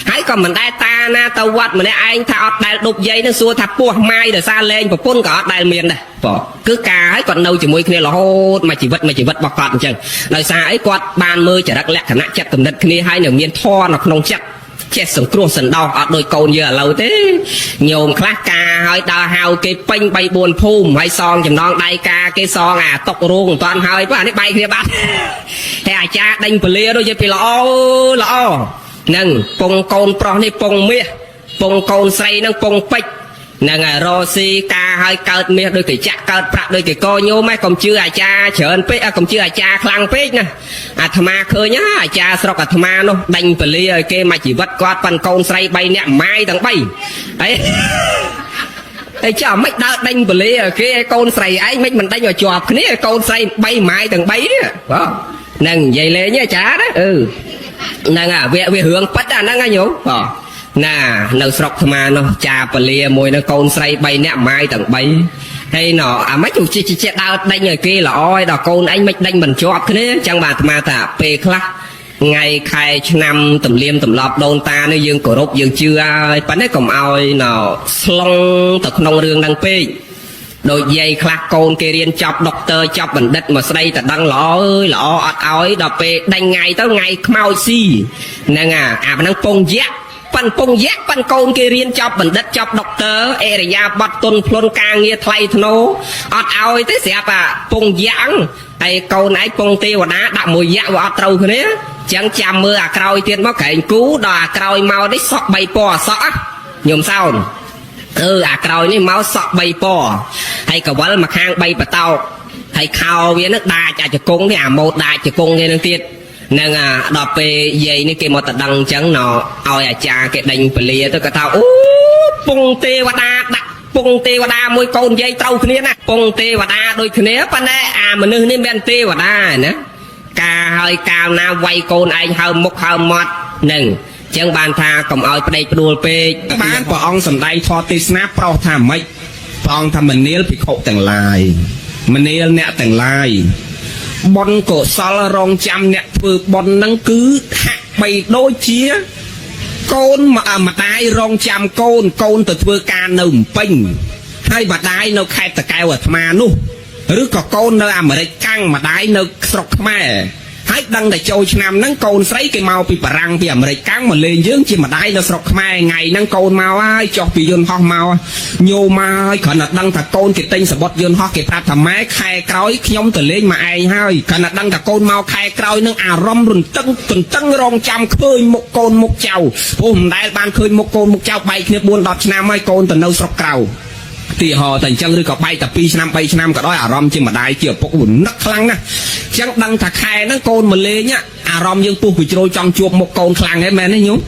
ให้ก็มันได้ตาหน้าตะวัดมันได้ไอ้ถ้าอดได้ดุใหญ่นั่นสัวถ้าปวดไม่เดี๋ยวซาแรงปะปุ่นก็อดได้เมียนได้ป่อcứ cà ấy còn đâu chỉ môi kia là hốt mà chỉ vật bọc cọt chừng lời xa ấy quạt ban mơ chỉ đắc lẹ khả năng chặt cầm đất kia hai nửa miền tho nó không chắc chết sống cua sần đau ở đôi cồn giờ lâu thế nhiều khác cà hơi đào hào cái pênh bay buồn phum hay son chừng non đai ca cái son tóc ruộng toàn hơi quá đấy bay kia bắt thế cha đánh plia đôi chứ pì lõ nâng pong cồn pro này pong mía pong cồn say nâng pong pếch nâng Rosi ca hơi cợt mía đôi cái chặt cợt bạc đôi cái cô nhô mấy còn chưa cha chởn pếch còn chưa cha khlang pếch nè thầm khơi nhá cha sọc thầm nó đánh plia kia mà chỉ vắt quát pan cồn say bay nè mai thằng bay ấyไอ้เจ้าไม่ได้ดังไปเลยcái con sấy ấy mình đánh vào chọp cái này con sấy bay mai từng bay đó nâng vậy lẽ nhá chả đó nâng về hướng bắt nâng nhủ nè nâng sọc mà nó chà bờ lìa môi nó con sấy bay nè mai từng bay hay nó mấy chủ chị đào đánh người kia là oi đó con anh mới đánh mình chọp cái này chẳng bà mà ta pe khắc ngày khai năm tầm liêm tầm lọp đôn ta nơi dương cổ rốt dương chưa ai bắn đấy còn oi nào slong tập nông rương đăng pe đôi dây khắc con kia riêng chọc doctor chọc bình đất mà đây ta đăng lõ ơi lõ oi đọc pe đánh ngày tới ngày mau si nè đang pong giác pan con kia riêng chọc bình đất chọc doctor area bắt tôn phun càng nghe thay thô oi thế sẽ pong giácไอ้โกนไอ้ปงเทวดาดักมวยยะว่าตรูคนนี้จังจำมือคราวเตียนมาแข่งกู้ดอกคราวเมาได้สอกใบปอสอกโยมเศร้าคราวนี้เมาสอกใบปอให้กับวันมาข้างใบปะเต้าให้ข่าวเวียนดาจะกงเนี่ยโมดาจะกงเนี่ยนึงติดนั่งดอกไปใหญ่นี่เกมอตดังจังหนอเอาจ่าเกดังไปเลียตัวกระเท้าปงเทวดาดักปงเทวดามวยโกนใหญ่เต้าคนนี้นะปงเทวดาโดยคนนี้ปะเนี่ยมันนึกนี่เป็นเทวดานะกาเฮยกาวนาไวโกนไอเฮามุกเฮาหมดหนึ่งจังบานทาก็เอาไปได้ปลูเปกบ้านปองสำได้ทอติสนาเปล่าทำไม่ปองทำมันเนี้ยพิโคแต่งลายมันเนี้ยเนี่ยแต่งลายบอลโกซอลรองจำเนี่ยคือบอลนั่งคือหักไปโดยเชี่ย កូនម្ដាយរងចាំកូនទៅធ្វើការនៅពេញហើយម្ដាយនៅខេត្តតាកែវអាត្មានោះឬក៏កូននៅអាមេរិកកាំងម្ដាយនៅស្រុកខ្មែរហើយដឹងតែចូលឆ្នាំហ្នឹងកូនស្រីគេមកពីបារាំងពីអាមេរិកកាំងមកលេងយើងជាម្ដាយនៅស្រុកខ្មែរថ្ងៃហ្នឹងកូនមកហើយចុះពីយន្តហោះមកញោមមកហើយគ្រាន់តែដឹងថាកូនគេទិញសបុតយន្តហោះគេប្រាប់ថាម៉ែខែក្រោយខ្ញុំទៅលេងមកឯងហើយគ្រាន់តែដឹងថាកូនមកខែក្រោយនឹងអារម្មណ៍រន្ទឹងទន្ទឹងរង់ចាំឃើញមុខកូនមុខចៅព្រោះមិនដែលបានឃើញមុខកូនមុខចៅបែកគ្នា4 10ឆ្នាំហើយកូនទៅនៅស្រុកក្រៅទីហោតែអញ្ចឹងឬក៏បែកតែ2 ឆ្នាំ 3 ឆ្នាំក៏ដោយអារម្មណ៍ជាម្ដាយជាឪពុកនឹកខ្លាំងណាស់អញ្ចឹងដឹងថាខែហ្នឹងកូនមកលេងអារម្មណ៍យើងពុះពីជ្រោយចង់ជួបមុខកូនខ្លាំងហ៎មែនទេញោម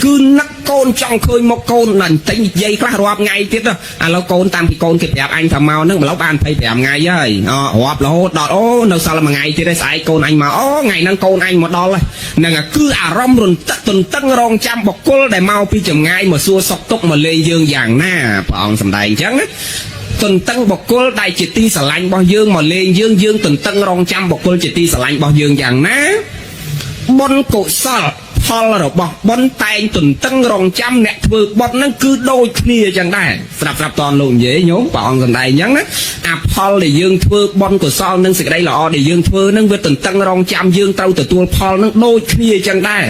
គឺនឹកកូនចង់ឃើញមុខកូនតែតែនិយាយខ្លះរាប់ថ្ងៃទៀតឥឡូវកូនតាមពីកូនគេប្រាប់អញថាមកហ្នឹងម្ល៉េះបាន25ថ្ងៃហើយរាប់រហូតដល់អូនៅសល់មួយថ្ងៃទៀតឯស្អែកកូនអញមកអូថ្ងៃហ្នឹងកូនអញមកដល់ហ្នឹងគឺអារម្មណ៍រន្ទឹកទន្ទឹងរង់ចាំបុគ្គលដែលមកពីចម្ងាយមកសួរសុខទុក្ខមកលេងយើងយ៉ាងណាព្រះអង្គសម្ដែងអញ្ចឹងណាទន្ទឹងបុគ្គលដែលជាទីស្រឡាញ់របស់យើងមកលេងយើងទន្ទឹងរង់ចាំបុគ្គលជាទីស្រឡាញ់របស់យើងយ៉ាងណាបុណ្យកុសលផលរបស់បុណ្យតែងទន្ទឹងរង់ចាំអ្នកធ្វើបុណ្យហ្នឹងគឺដូចគ្នាអញ្ចឹងដែរស្រាប់តលោកនិយាយញោមព្រះអង្គសម្ដែងអញ្ចឹងណាអាផលដែលយើងធ្វើបុណ្យកុសលនឹងសេចក្តីល្អដែលយើងធ្វើហ្នឹងវាទន្ទឹងរង់ចាំយើងត្រូវទទួលផលហ្នឹងដូចគ្នាអញ្ចឹងដែរ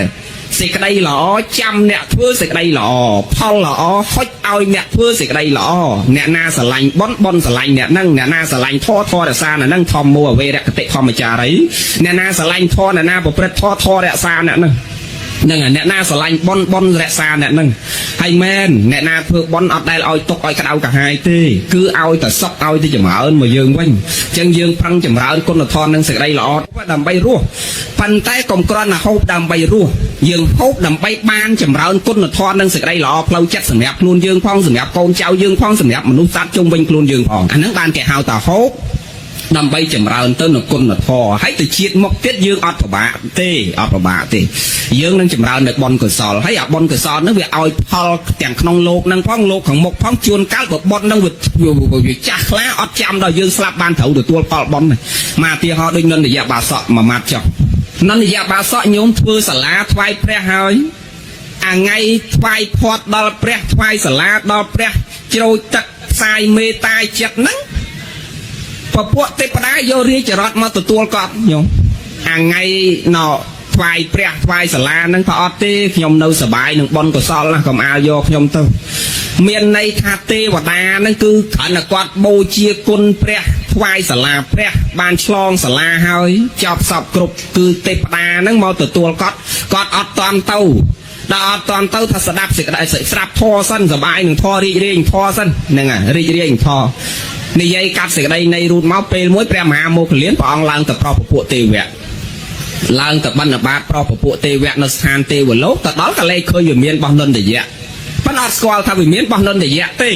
សេចក្តីល្អចាំអ្នកធ្វើសេចក្តីល្អផលល្អហុចឲ្យអ្នកធ្វើសេចក្តីល្អអ្នកណាស្រឡាញ់បុណ្យស្រឡាញ់អ្នកហ្នឹងអ្នកណាស្រឡាញ់ធម៌រក្សាអ្នកហ្នឹងធម្មអវេរកតិធម្មចារីអ្នកណាស្រឡាញ់ធម៌អ្នកណាប្រព្រឹត្តធម៌រក្សាអ្នកហ្នឹងហ្នឹងអ្នកណាស្រឡាញ់បុណ្យរក្សាអ្នកហ្នឹងហើយមែនអ្នកណាធ្វើបុណ្យអត់ដែលឲ្យទុកឲ្យក្តៅកាហាយទេគឺឲ្យតែសុខឲ្យតែចម្រើនមកយើងវិញអញ្ចឹងយើងប្រឹងចម្រើនគុណធម៌និងសេចក្តីល្អដើម្បីរស់ប៉ុន្តែកុំគ្រាន់តែហូបដើម្បីរស់យើងហូបដើម្បីបានចម្រើនគុណធម៌និងសេចក្តីល្អផ្លូវចិត្តសម្រាប់ខ្លួនយើងផងសម្រាប់កូនចៅយើងផងសម្រាប់មនុស្សសត្វជុំវិញខ្លួនយើងផងអាហ្នឹងបានគេហៅថាហូបដើម្បីចម្រើនទៅនៅគុណធម៌ហើយទៅជាតិមកទៀតយើងអត់ពិបាកទេយើងនឹងចម្រើននៅបុណ្យកុសលហើយអាបុណ្យកុសលហ្នឹងវាឲ្យផលទាំងក្នុងលោកហ្នឹងផងលោកខាងមុខផងជួនកាលបើបុណ្យហ្នឹងវាចាស់ខ្លាអត់ចាំដល់យើងស្លាប់បានត្រូវទទួលផលបុណ្យមកទីហោដូចនន្ទយបាសកមួយម៉ាត់ចុះនន្ទយបាសកញោមធ្វើសាលាថ្វាយព្រះហើយអាថ្ងៃថ្វាយផាត់ដល់ព្រះថ្វាយសាលាដល់ព្រះជ្រោយទឹកផ្សាយមេត្តាចិត្តហ្នឹងពពួកទេវតាយករាជរដ្ឋមកទទួលគាត់ញោមអាថ្ងៃណោថ្វាយព្រះថ្វាយសាលាហ្នឹងក៏អត់ទេខ្ញុំនៅសប្បាយនឹងបុណ្យកុសលណាកុំអាលយកខ្ញុំទៅមានន័យថាទេវតាហ្នឹងគឺគ្រាន់តែគាត់បូជាគុណព្រះថ្វាយសាលាព្រះបានឆ្លងសាលាហើយចប់សពគ្រប់គឺទេវតាហ្នឹងមកទទួលគាត់អត់តាន់ទៅដល់អត់តាន់ទៅថាស្ដាប់សេចក្តីស្រាប់ធម៌សិនសប្បាយនឹងធម៌រីករាយធម៌សិនហ្នឹងរីករាយធម៌និយាយកាត់សេចក្តីនៃរូតមកពេលមួយព្រះមហាមោគលានព្រះអង្គឡើងទៅប្រោសពពួកទេវៈឡើងទៅបណ្ឌបាតប្រោសពពួកទេវៈនៅស្ថានទេវលោកទៅដល់ក៏លេខឃើញវិមានរបស់នន្ទយៈប៉ុន្តែអត់ស្គាល់ថាវិមានរបស់នន្ទយៈទេ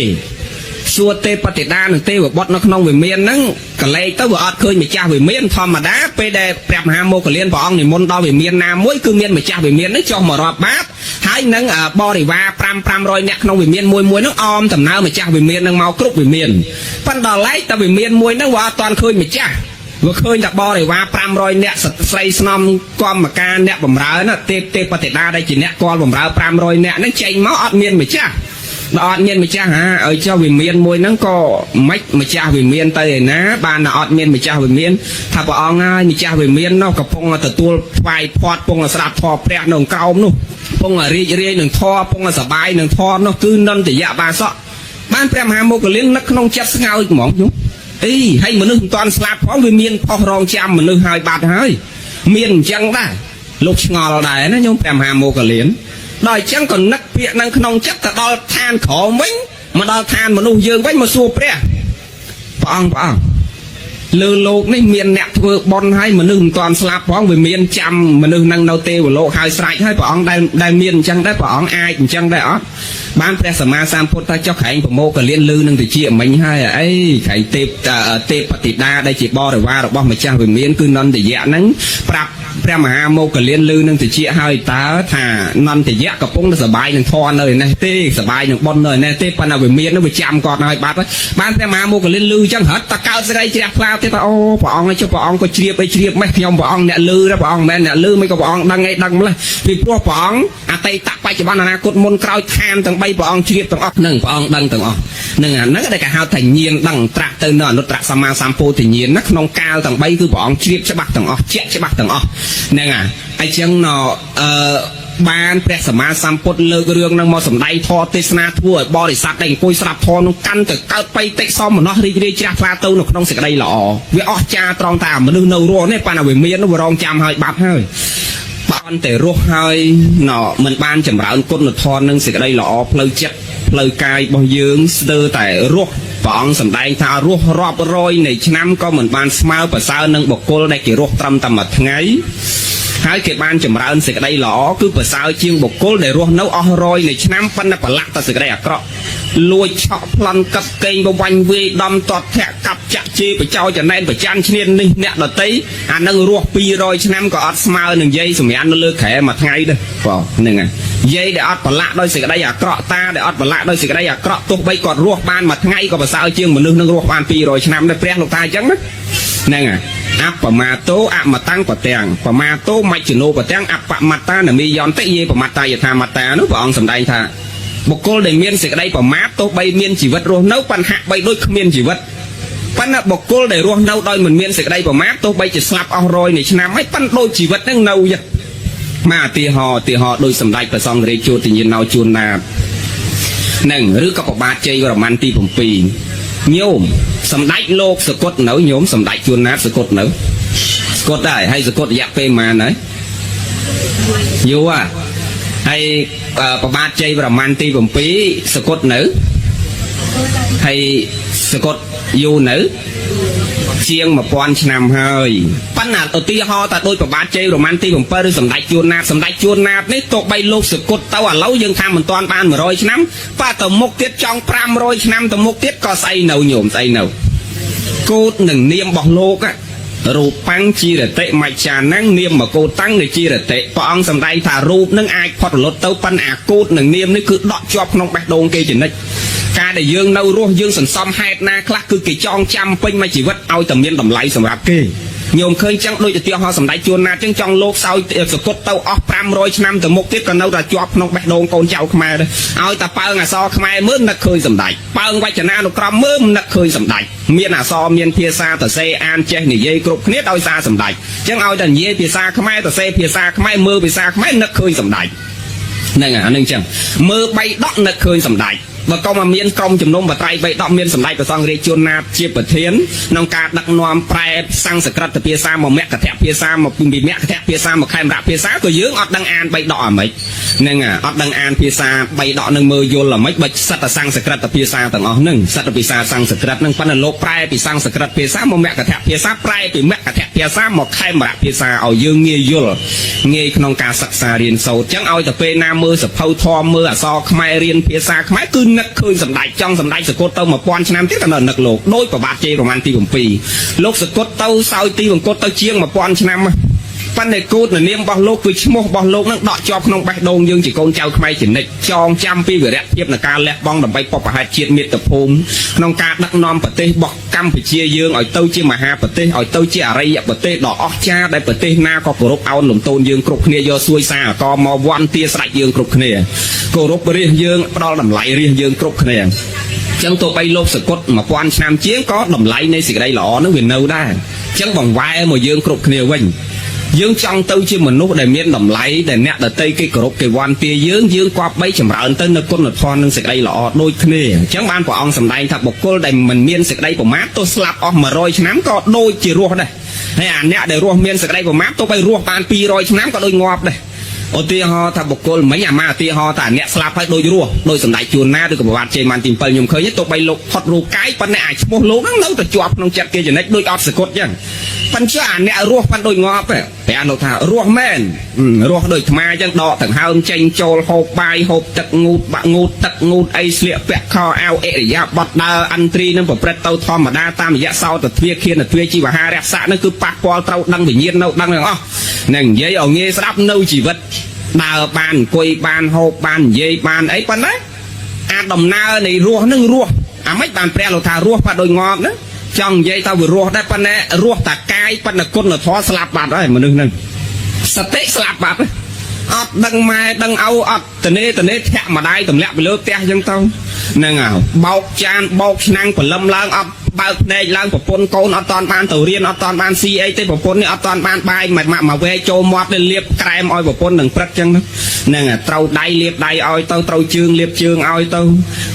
សួរទេពបតិតានិងទេវបុត្រនៅក្នុងវិមានហ្នឹងក៏លេខទៅវាអត់ឃើញម្ចាស់វិមានធម្មតាពេលដែលព្រះមហាមោគលានព្រះអង្គនិមន្តដល់វិមានណាមួយគឺមានម្ចាស់វិមានហ្នឹងចុះមករាប់បាតហើយនឹងបរិវារ500នាក់ក្នុងវិមានមួយហ្នឹងអមដំណើរម្ចាស់វិមានហ្នឹងមកគ្រប់វិមានប៉ុន្តែឡែកតែវិមានមួយហ្នឹងវាអត់ទាន់ឃើញម្ចាស់វាឃើញតែបរិវារ500នាក់ស្រីស្នំកម្មការអ្នកបម្រើណាទេពបតិតាដែលជាអ្នកគាល់បម្រើ500នាក់ហ្នឹងចេញមកអត់មានម្ចាស់ដល់អត់មានម្ចាស់ឲ្យចុះវិមានមួយហ្នឹងក៏មិនម្ចាស់វិមានទៅឯណាបានតែអត់មានម្ចាស់វិមានថាព្រះអង្គហើយម្ចាស់វិមាននោះកំពុងទទួលថ្វាយផាត់ពងស្ដាប់ធម៌ព្រះនៅក្រោមនោះពងរីករាយនឹងធម៌ពងសប្បាយនឹងធម៌នោះគឺនន្ទយៈបាសកបានព្រះមហាមោគលាននឹកក្នុងចិត្តស្ងើចហ្មងញោមហើយមនុស្សមិនតាន់ស្លាប់ផងវាមានផុសរងចាំមនុស្សហើយបាត់ហើយមានអញ្ចឹងដែរលោកឆ្ងល់ដែរណាញោមព្រះមហាមោគលានដល់អញ្ចឹងក៏នឹកពាក្យនឹងក្នុងចិត្តទៅដល់ឋានក្រមវិញមកដល់ឋានមនុស្សយើងវិញមកសួរព្រះអង្គលើលោកនេះមានអ្នកធ្វើបុណ្យហើយមនុស្សមិនទាន់ស្លាប់ផងវាមានចាំមនុស្សនឹងនៅទេវលោកហើយស្រេចហើយព្រះអង្គដែលមានអញ្ចឹងដែរព្រះអង្គអាចអញ្ចឹងដែរអត់បានព្រះសម្មាសម្ពុទ្ធថាចុះក្រែងប្រមោកលៀនលឺនឹងទៅជាមិញហើយអីក្រែងទេពបតិតាដែលជាបរិវាររបស់ម្ចាស់វិមានគឺនន្ទយៈហ្នឹងប្រាប់ ព្រះមហាមោគលានលឺនឹងតិចហើយតើថានន្តយៈកំពុងតែសបាយនឹងធននៅនេះទេសបាយនឹងប៉ុននៅនេះទេប៉ុន្តែវាមាននឹងវាចាំគាត់ហើយបាត់បានព្រះមហាមោគលានលឺអញ្ចឹងហត់តើកើតស្រីជ្រះថ្លាទៀតអូព្រះអង្គចុះព្រះអង្គក៏ជ្រាបអីជ្រាបម៉េះខ្ញុំព្រះអង្គអ្នកលឺព្រះអង្គមិនមែនអ្នកលឺមិនក៏ព្រះអង្គដឹងអីដឹងម្លេះពីព្រោះព្រះអង្គអតីតបច្ចុប្បន្នអនាគតមុនក្រោយឋានទាំង3ព្រះអង្គជ្រាបទាំងអស់នឹងព្រះអង្គដឹងទាំងអស់នឹងអាហ្នឹងដែលគេហៅថាញាណដឹងត្រាស់ទៅនៅអនុត្តរសម្មាសម្ពោធិញ្ញាណណាក្នុងកាលទាំង3គឺព្រះអង្គជ្រាបច្បាស់ទាំងអស់ជាក់ច្បាស់ទាំងអស់ហ្នឹងអញ្ចឹងបានព្រះសម្មាសម្ពុទ្ធលើករឿងនឹងមកសម្ដែងធម៌ទេសនាធ្វើឲ្យបរិស័ទដែលអង្គុយស្ដាប់ធម៌នោះកាន់តែកើតបៃតិសមនស្សរីករាយជ្រះថ្លាទៅនៅក្នុងសេចក្តីល្អវាអស្ចារ្យត្រង់ថាមនុស្សនៅរស់នេះប៉ុន្តែវាមាននោះវារងចាំហើយបាត់ហើយបានតែរស់ហើយមិនបានចម្រើនគុណធម៌នឹងសេចក្តីល្អផ្លូវចិត្តផ្លូវកាយរបស់យើងស្ទើរតែរស់ព្រះអង្គសម្ដែងថារស់រាប់រយនៃឆ្នាំក៏មិនបានស្មើប្រសើរនឹងបុគ្គលដែលគេរស់ត្រឹមតែមួយថ្ងៃហើយគេបានចម្រើនសេចក្តីល្អគឺប្រសើរជាងបុគ្គលដែលរស់នៅអស់រយនៃឆ្នាំប៉ុន្តែប្រឡាក់តែសេចក្តីអាក្រក់លួចឆក់ប្លន់កាប់កេងបវាញ់វាយដំទាត់ធាក់កាប់ចាក់ជេរបចោចំណែនប្រច័នឈ្នាននេះអ្នកដតីអានឹងរស់200ឆ្នាំក៏អត់ស្មើនឹងយាយសម្រាននៅលើក្រែមួយថ្ងៃដែរបងហ្នឹងហើយយាយដែលអត់ប្រឡាក់ដោយសេចក្តីអាក្រក់តាដែលអត់ប្រឡាក់ដោយសេចក្តីអាក្រក់ទោះបីគាត់រស់បានមួយថ្ងៃក៏ប្រសើរជាងមនុស្សនឹងរស់បាន200ឆ្នាំដែរព្រះលោកតាអញ្ចឹងណាហ្នឹងហើយអបមាតោអមតាំងបទាំងបមាតោមជ្ឈនោបទាំងអបមត្តានមីយន្តយេបមត្តាយថាមត្តានោះព្រះអង្គសម្ដែងថាបុគ្គលដែលមានសេចក្តីប្រមាទទោះបីមានជីវិតរស់នៅបញ្ហាក់បីដូចគ្មានជីវិតប៉ុន្តែបុគ្គលដែលរស់នៅដោយមិនមានសេចក្តីប្រមាទទោះបីជាស្លាប់អស់រយនៃឆ្នាំហើយប៉ុន្តែដូចជីវិតនឹងនៅយ៉ាងមកឧទាហរណ៍ដោយសម្ដេចព្រះសង្ឃរាជជោទញ្ញាណោជួនណាតនឹងឬក៏ប្របាទជ័យវរ្ម័នទី7ញោមសម្ដេចលោកសកុតនៅញោមសម្ដេចជួនណាតសកុតនៅសកុតដែរហើយសកុតរយៈពេលប៉ុន្មានហើយយូរហើយប្របាទជ័យវរ្ម័នទី7សកុតនៅហើយសកុតយូរនៅជាង1000ឆ្នាំហើយប៉ុន្តែឧទាហរណ៍ថាដោយប្របាទជ័យវរ្ម័នទី7ឬសម្ដេចជួនណាតនេះទោះបីលោកសកុតទៅឥឡូវយើងថាមិនទាន់បាន100ឆ្នាំប៉ះទៅមុខទៀតចង់500ឆ្នាំទៅមុខទៀតក៏ស្អីនៅញោមស្អីនៅគោតនឹងនាមរបស់លោករូបាំងជីរតិមច្ចាnăngនាមមកោតាំងនៃជីរតិព្រះអង្គសម្ដែងថារូបនឹងអាចផុតរលត់ទៅប៉ុន្តែអាគោតនឹងនាមនេះគឺដកជាប់ក្នុងបេះដូងគេជានិច្ចការដែលយើងនៅរស់យើងសន្សំហេតុណាខ្លះគឺគេចងចាំពេញមួយជីវិតឲ្យតែមានតម្លៃសម្រាប់គេញោមឃើញចឹងដូចឧទាហរណ៍សម្ដេចជួនណាតចឹងចង់លោកសោយសកុតទៅអស់500ឆ្នាំទៅមុខទៀតក៏នៅតែជាប់ក្នុងបេះដូងកូនចៅខ្មែរដែរឲ្យតែប៉ើងអក្សរខ្មែរមើលនឹកឃើញសម្ដេចប៉ើងវចនានុក្រមមើលនឹកឃើញសម្ដេចមានអក្សរមានភាសាតសេអានចេះនិយាយគ្រប់គ្នាដោយសារសម្ដេចចឹងឲ្យតែនិយាយភាសាខ្មែរតសេភាសាខ្មែរមើលភាសាខ្មែរនឹកឃើញសម្ដេចហ្នឹងអានឹងចឹងមើលបីដកនឹកឃើញសម្ដេចបើក៏មកមានក្រុមជំនុំបត្រៃបីដកមានសម្ដេចព្រះសង្ឃរាជជួនណាតជាប្រធានក្នុងការដឹកនាំប្រែសំស្ក្រឹតភាសាមកមគ្គធភាសាមកពីមគ្គធភាសាមកខេមរៈភាសាក៏យើងអត់ដឹងអានបីដកអាម៉េចហ្នឹងអត់ដឹងអានភាសាបីដកនឹងមើលយល់អាម៉េចបើសិតតែសំស្ក្រឹតភាសាទាំងអស់ហ្នឹងសិតតែភាសាសំស្ក្រឹតហ្នឹងប៉ុន្តែលោកប្រែពីសំស្ក្រឹតភាសាមកមគ្គធភាសាប្រែពីមគ្គធភាសាមកខេមរៈភាសាឲ្យយើងងាយយល់ងាយក្នុងការសិក្សារៀនសូត្រអញ្ចឹងឲ្យតែពេលណាមើលសភៅធម៌មើលអក្សរខ្មែររៀនភាសាខ្មែរគឺនឹកឃើញសម្ដេចចង់សម្ដេចសកុតទៅ1000ឆ្នាំទៀតក៏នៅនឹកលោកដោយប្របាទជ័យវរ្ម័នទី7លោកសកុតទៅសោយទីវង្គតទៅជាង1000ឆ្នាំប៉ុន្តែគោតនាមរបស់លោកគឺឈ្មោះរបស់លោកនឹងដកជាប់ក្នុងបេះដូងយើងជាកូនចៅខ្មែរជានិច្ចចងចាំពីវីរៈភាពនៃការលះបង់ដើម្បីបុព្វហេតុជាតិមាតុភូមិក្នុងការដឹកនាំប្រទេសរបស់កម្ពុជាយើងឲ្យទៅជាមហាប្រទេសឲ្យទៅជាអរិយប្រទេសដ៏អស្ចារ្យដែលប្រទេសណាក៏គោរពអោនលំទោនយើងគ្រប់គ្នាយកសួយសារអកមកវ័នទាស្ដេចយើងគ្រប់គ្នាគោរពរាជយើងផ្ដល់តម្លៃរាជយើងគ្រប់គ្នាចឹងទោះបីលោកសកុត1000ឆ្នាំជាងក៏តម្លៃនៃសេចក្តីល្អនឹងវានៅដែរចឹងបង្វែរមកយើងគ្រប់គ្នាវិញយើងចង់ទៅជាមនុស្សដែលមានតម្លៃដែលអ្នកដតីគេគោរពគេវ័នទាយើងគប្បីចម្រើនទៅនៅគុណធម៌និងសេចក្តីល្អដូចគ្នាអញ្ចឹងបានព្រះអង្គសម្ដែងថាបុគ្គលដែលមិនមានសេចក្តីប្រមាទទោះស្លាប់អស់100ឆ្នាំក៏ដូចជារស់ដែរហើយអាអ្នកដែលរស់មានសេចក្តីប្រមាទទោះបីរស់បាន200ឆ្នាំក៏ដូចងាប់ដែរឧទាហរណ៍ថាបុគ្គលមិញអាមកឧទាហរណ៍ថាអ្នកស្លាប់ហើយដូចរស់ដោយសម្ដេចជួនណាឬក៏ប្រវត្តិជ័យវរ្ម័នទី7ខ្ញុំឃើញទោះបីលោកផុតរូបកាយប៉ុន្តែអាចឈ្មោះលោកហ្នឹងនៅតែជាប់ក្នុងចិត្តគេចំណិចដូចអត់សកុតអញ្ចឹងប៉ុន្តែអាអ្នករស់ប៉ុន្តែដូចងាប់ ព្រះលោកថារស់មែនរស់ដូចថ្មចឹងដកទាំងហើមចេញចូលហូបបាយហូបទឹកងូតបាក់ងូតទឹកងូតអីស្លៀកពាក់ខោអាវអិរិយាបថដើរអន្ត្រីនឹងប្រព្រឹត្តទៅធម្មតាតាមរយៈសោតទ្វាខៀនទ្វាជីវហារៈស័កនឹងគឺប៉ះពាល់ត្រូវដឹងវិញ្ញាណនៅដឹងទាំងអស់នឹងនិយាយឲ្យងាយស្ដាប់នៅជីវិតដើរបានអង្គុយបានហូបបាននិយាយបានអីប៉ុណ្ណាអាដំណើរនៃរស់នឹងរស់អាម៉េចបានព្រះលោកថារស់ប៉ះដូចងាប់ណាចង់និយាយថាវារស់ដែរប៉ុន្តែរស់តាកាយប៉ុន្តែគុណធម៌ស្លាប់បាត់ហើយមនុស្សហ្នឹងសតិស្លាប់បាត់អត់ដឹងម៉ែដឹងឪអត់តនេធាក់ម្ដាយទម្លាក់ទៅលើផ្ទះអញ្ចឹងទៅហ្នឹងហើយបោកចានបោកឆ្នាំងព្រលឹមឡើងអត់បើកភ្នែកឡើងប្រពន្ធកូនអត់តាន់បានទៅរៀនអត់តាន់បានស៊ីអីទេប្រពន្ធនេះអត់តាន់បានបាយមកវែចូលមាត់ទៅលាបក្រែមឲ្យប្រពន្ធនឹងព្រឹកអញ្ចឹងហ្នឹងហើយត្រូវដៃលាបដៃឲ្យទៅត្រូវជើងលាបជើងឲ្យទៅ